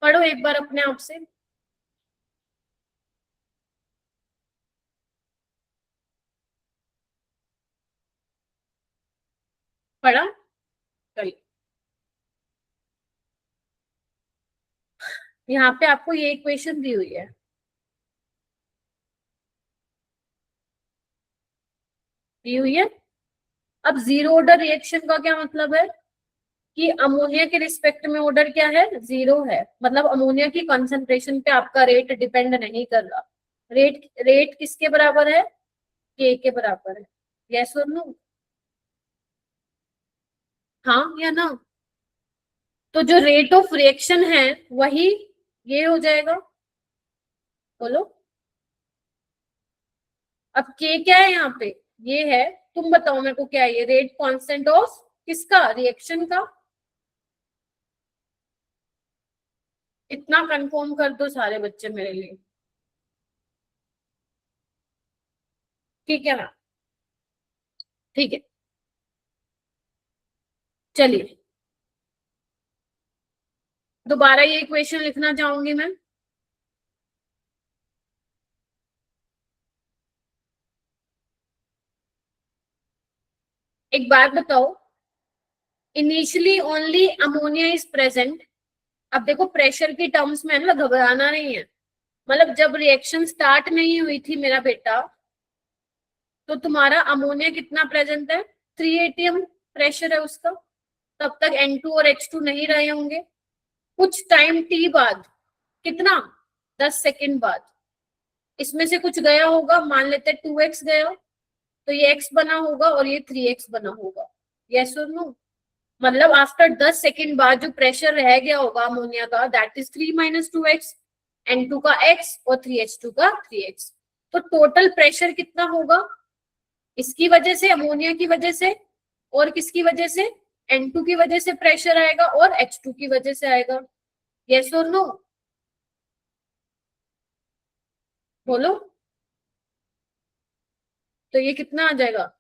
पढ़ो एक बार अपने आप से। पढ़ा? चलिए, यहाँ पे आपको ये इक्वेशन दी हुई है, दी हुई है। अब जीरो ऑर्डर रिएक्शन का क्या मतलब है कि अमोनिया के रिस्पेक्ट में ऑर्डर क्या है? जीरो है, मतलब अमोनिया की कंसंट्रेशन पे आपका रेट डिपेंड नहीं कर रहा। रेट रेट किसके बराबर है? के बराबर है। यस और नो? हाँ या ना? तो जो रेट ऑफ रिएक्शन है वही ये हो जाएगा। बोलो, अब के क्या है यहाँ पे? ये है, तुम बताओ मेरे को क्या है ये? रेट कांस्टेंट ऑफ किसका? रिएक्शन का। इतना कंफर्म कर दो सारे बच्चे मेरे लिए, ठीक है ना? ठीक है, चलिए दोबारा ये इक्वेशन लिखना चाहूंगी मैं। एक बात बताओ, initially only ammonia is present. अब देखो प्रेशर की टर्म्स में है ना, घबराना नहीं है। मतलब जब रिएक्शन स्टार्ट नहीं हुई थी मेरा बेटा, तो तुम्हारा अमोनिया कितना प्रेजेंट है? 3 atm प्रेशर है उसका। तब तक N2 और H2 नहीं रहे होंगे। कुछ टाइम टी बाद, कितना, 10 सेकेंड बाद, इसमें से कुछ गया होगा, मान लेते 2x गया, तो ये x बना होगा और ये 3x बना होगा। यस और नो? मतलब आफ्टर 10 सेकेंड बाद जो प्रेशर रह गया होगा अमोनिया का, दैट इज 3 - 2x, N2 का x और 3H2 का 3x। तो टोटल प्रेशर कितना होगा? इसकी वजह से, अमोनिया की वजह से, और किसकी वजह से? N2 की वजह से प्रेशर आएगा और H2 की वजह से आएगा। यस और नो? बोलो, तो ये कितना आ जाएगा?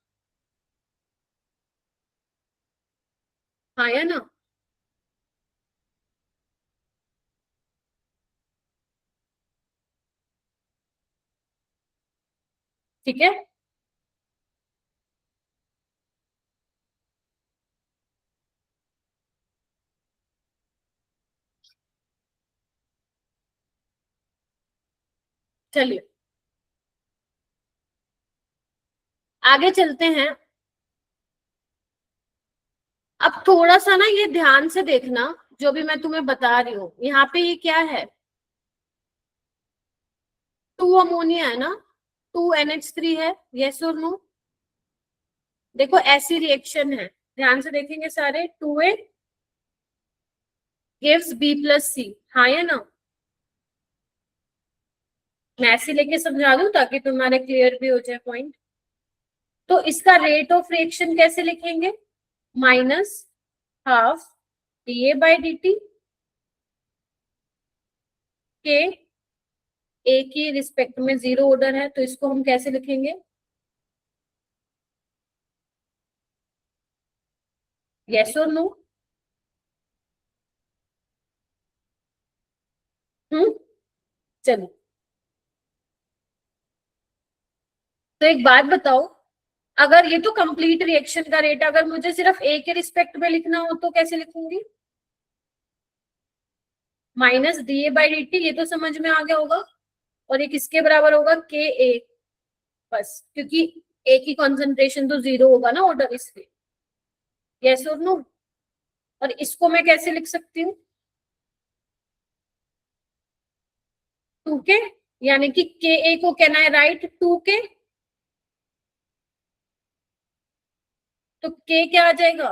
हाँ या ना? ठीक है। चलिए आगे चलते हैं। अब थोड़ा सा ना ये ध्यान से देखना, जो भी मैं तुम्हें बता रही हूँ। यहाँ पे ये क्या है, 2 अमोनिया है ना, 2 NH3 है, यस और नो। देखो ऐसी रिएक्शन है, ध्यान से देखेंगे सारे। 2A गिव्स B+C, हाँ या ना। मैं ऐसे लेके समझा दूं ताकि तुम्हारे क्लियर भी हो जाए पॉइंट। तो इसका रेट ऑफ रिएक्शन कैसे लिखेंगे, -12 dA/dt के ए की रिस्पेक्ट में जीरो ऑर्डर है, तो इसको हम कैसे लिखेंगे, यस और नो। चलो तो एक बात बताओ, अगर ये तो कंप्लीट रिएक्शन का रेट, अगर मुझे सिर्फ ए के रिस्पेक्ट में लिखना हो तो कैसे लिखूंगी, -dA/dt, ये तो समझ में आ गया होगा। और ये किसके बराबर होगा, KA, बस, क्योंकि ए की कॉन्सेंट्रेशन तो जीरो होगा ना ऑर्डर, इसलिए यस और नो। और इसको मैं कैसे लिख सकती हूँ, 2K, यानी कि KA को कैन आई राइट 2K, तो K क्या आ जाएगा,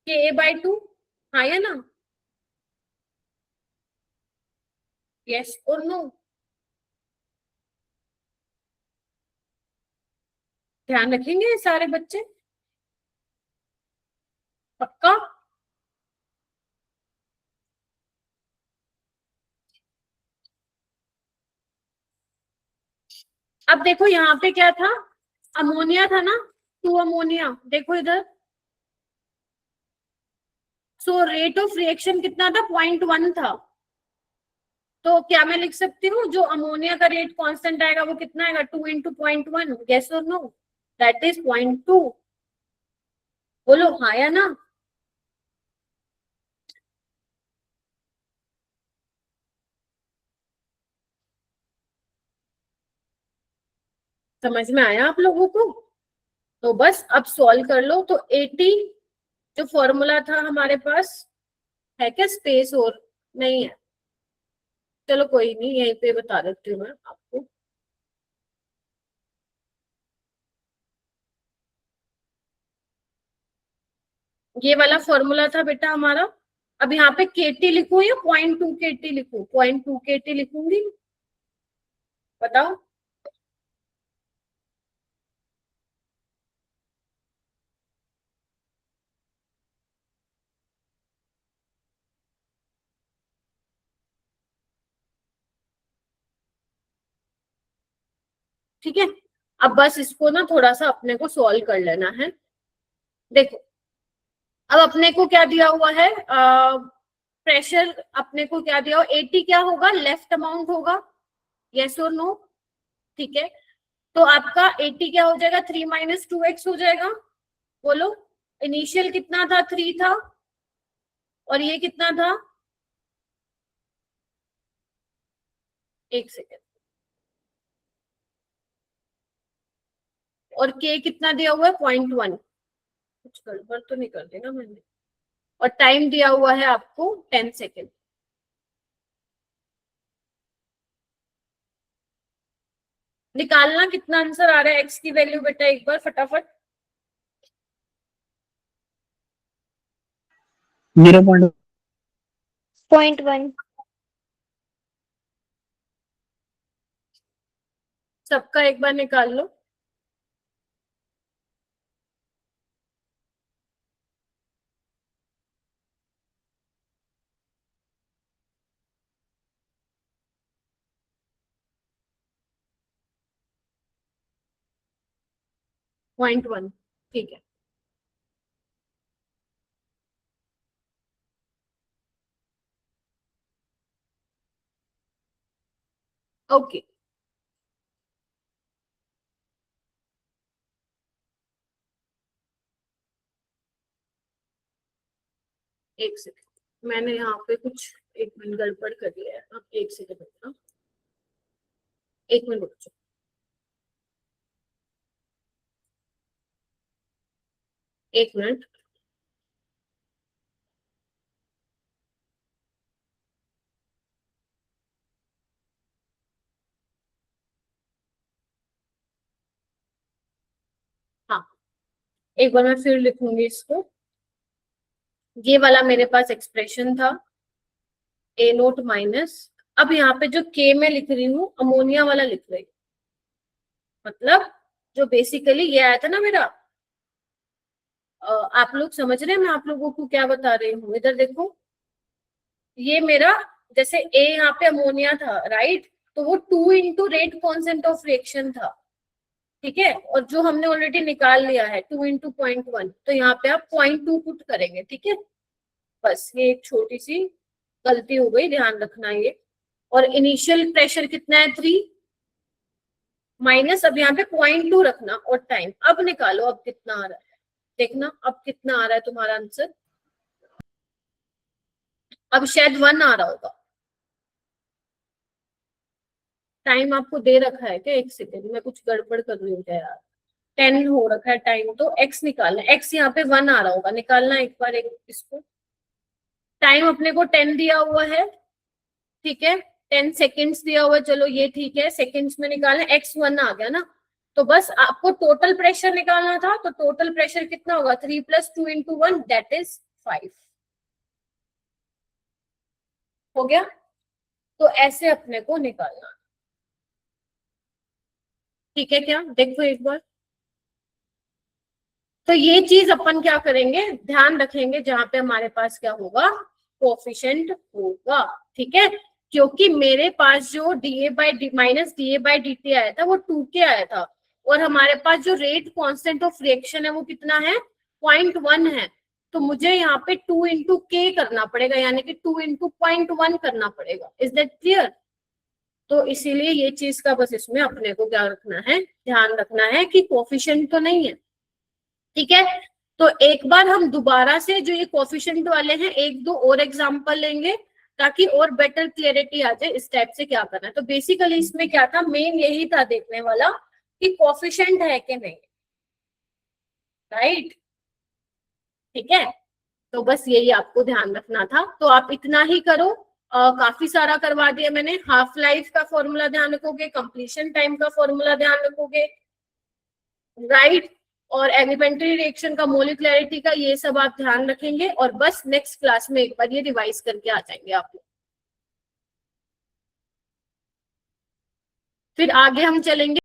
KA/2, हाँ या ना, यस और नो। ध्यान रखेंगे सारे बच्चे, पक्का। अब देखो यहाँ पे क्या था, अमोनिया था ना, 2 अमोनिया, देखो इधर। सो रेट ऑफ रिएक्शन कितना था, 0.1 था। तो क्या मैं लिख सकती हूँ, जो अमोनिया का रेट कांस्टेंट आएगा वो कितना आएगा, 2 × 0.1, यस और नो, दैट इज 0.2। बोलो हाँ या ना। समझ में आया आप लोगों को। तो बस अब सॉल्व कर लो। तो 80 जो फॉर्मूला था हमारे पास, है क्या स्पेस और, नहीं है, चलो कोई नहीं, यहीं पे बता देती हूँ मैं आपको। ये वाला फॉर्मूला था बेटा हमारा। अब यहाँ पे KT लिखूं या 0.2 KT लिखूं, 0.2 KT लिखूंगी, बताओ। ठीक है, अब बस इसको ना थोड़ा सा अपने को सॉल्व कर लेना है। देखो अब अपने को क्या दिया हुआ है, प्रेशर अपने को क्या दिया हुआ, 80 क्या होगा, लेफ्ट अमाउंट होगा, यस और नो। ठीक है, तो आपका 80 क्या हो जाएगा, 3 - 2x हो जाएगा। बोलो, इनिशियल कितना था, 3 था, और ये कितना था, एक सेकेंड, और k कितना दिया हुआ है, 0.1, कुछ गड़बड़ तो नहीं कर देना मैंने। और टाइम दिया हुआ है आपको 10 सेकेंड। निकालना कितना आंसर आ रहा है x की वैल्यू बेटा, एक बार फटाफट। 0.1। 0.1। सबका एक बार निकाल लो। पॉइंट 1, ठीक है। ओके, एक सेकंड, मैंने यहाँ पे कुछ एक मिनट गड़बड़ कर दिया है। अब एक सेकंड रुकना, एक मिनट रुक जाओ। एक मिनट, हाँ एक बार मैं फिर लिखूंगी इसको। ये वाला मेरे पास एक्सप्रेशन था ए नोट माइनस, अब यहाँ पे जो के मैं लिख रही हूँ अमोनिया वाला लिख रही हूँ, मतलब जो बेसिकली ये आया था ना मेरा, आप लोग समझ रहे हैं मैं आप लोगों को क्या बता रही हूँ? इधर देखो, ये मेरा जैसे ए यहाँ पे अमोनिया था राइट, तो वो 2 into rate constant of reaction था, ठीक है, और जो हमने ऑलरेडी निकाल लिया है 2 इंटू 0.1, तो यहाँ पे आप 0.2 पुट करेंगे, ठीक है। बस ये एक छोटी सी गलती हो गई, ध्यान रखना ये। और इनिशियल प्रेशर कितना है 3 माइनस, अब यहाँ पे 0.2 रखना और टाइम। अब निकालो अब कितना आ रहा है, देखना अब कितना आ रहा है तुम्हारा आंसर। अब शायद 1 आ रहा होगा। टाइम आपको दे रखा है क्या? एक सेकेंड, मैं कुछ गड़बड़ कर रही हूँ क्या यार? 10 हो रखा है टाइम, तो x निकालना है, x यहाँ पे 1 आ रहा होगा, निकालना एक बार एक इसको। टाइम अपने को 10 दिया हुआ है, ठीक है, 10 सेकेंड्स दिया हुआ है, चलो ये ठीक है, सेकेंड्स में निकालना, x 1 आ गया ना, तो बस आपको टोटल प्रेशर निकालना था, तो टोटल प्रेशर कितना होगा 3 + 2 × 1 दैट इज 5। हो गया, तो ऐसे अपने को निकालना, ठीक है क्या? देखो एक बार, तो ये चीज अपन क्या करेंगे, ध्यान रखेंगे जहां पे हमारे पास क्या होगा, कोफिशिएंट होगा, ठीक है, क्योंकि मेरे पास जो माइनस DA/dt आया था वो 2K आया था, और हमारे पास जो रेट कांस्टेंट ऑफ रिएक्शन है वो कितना है 0.1 है, तो मुझे यहाँ पे 2 × K करना पड़ेगा, यानी कि 2 × 0.1 करना पड़ेगा। Is that clear? तो इसीलिए ये चीज का बस इसमें अपने को क्या रखना है, ध्यान रखना है कि कोफिशिएंट तो नहीं है, ठीक है। तो एक बार हम दोबारा से जो ये कोफिशिएंट वाले हैं एक दो और एग्जांपल लेंगे ताकि और बेटर क्लियरिटी आ जाए इस टाइप से क्या करना है। तो बेसिकली इसमें क्या था, मेन यही था देखने वाला कि कोफिशिएंट है कि नहीं, राइट, ठीक है। तो बस यही आपको ध्यान रखना था, तो आप इतना ही करो। काफी सारा करवा दिया मैंने। हाफ लाइफ का फॉर्मूला ध्यान रखोगे, कंप्लीशन टाइम का फॉर्मूला ध्यान रखोगे, राइट, और एलिमेंट्री रिएक्शन का मोलिकुलरिटी का ये सब आप ध्यान रखेंगे, और बस नेक्स्ट क्लास में एक बार ये रिवाइज करके आ जाएंगे आप लोग। फिर आगे हम चलेंगे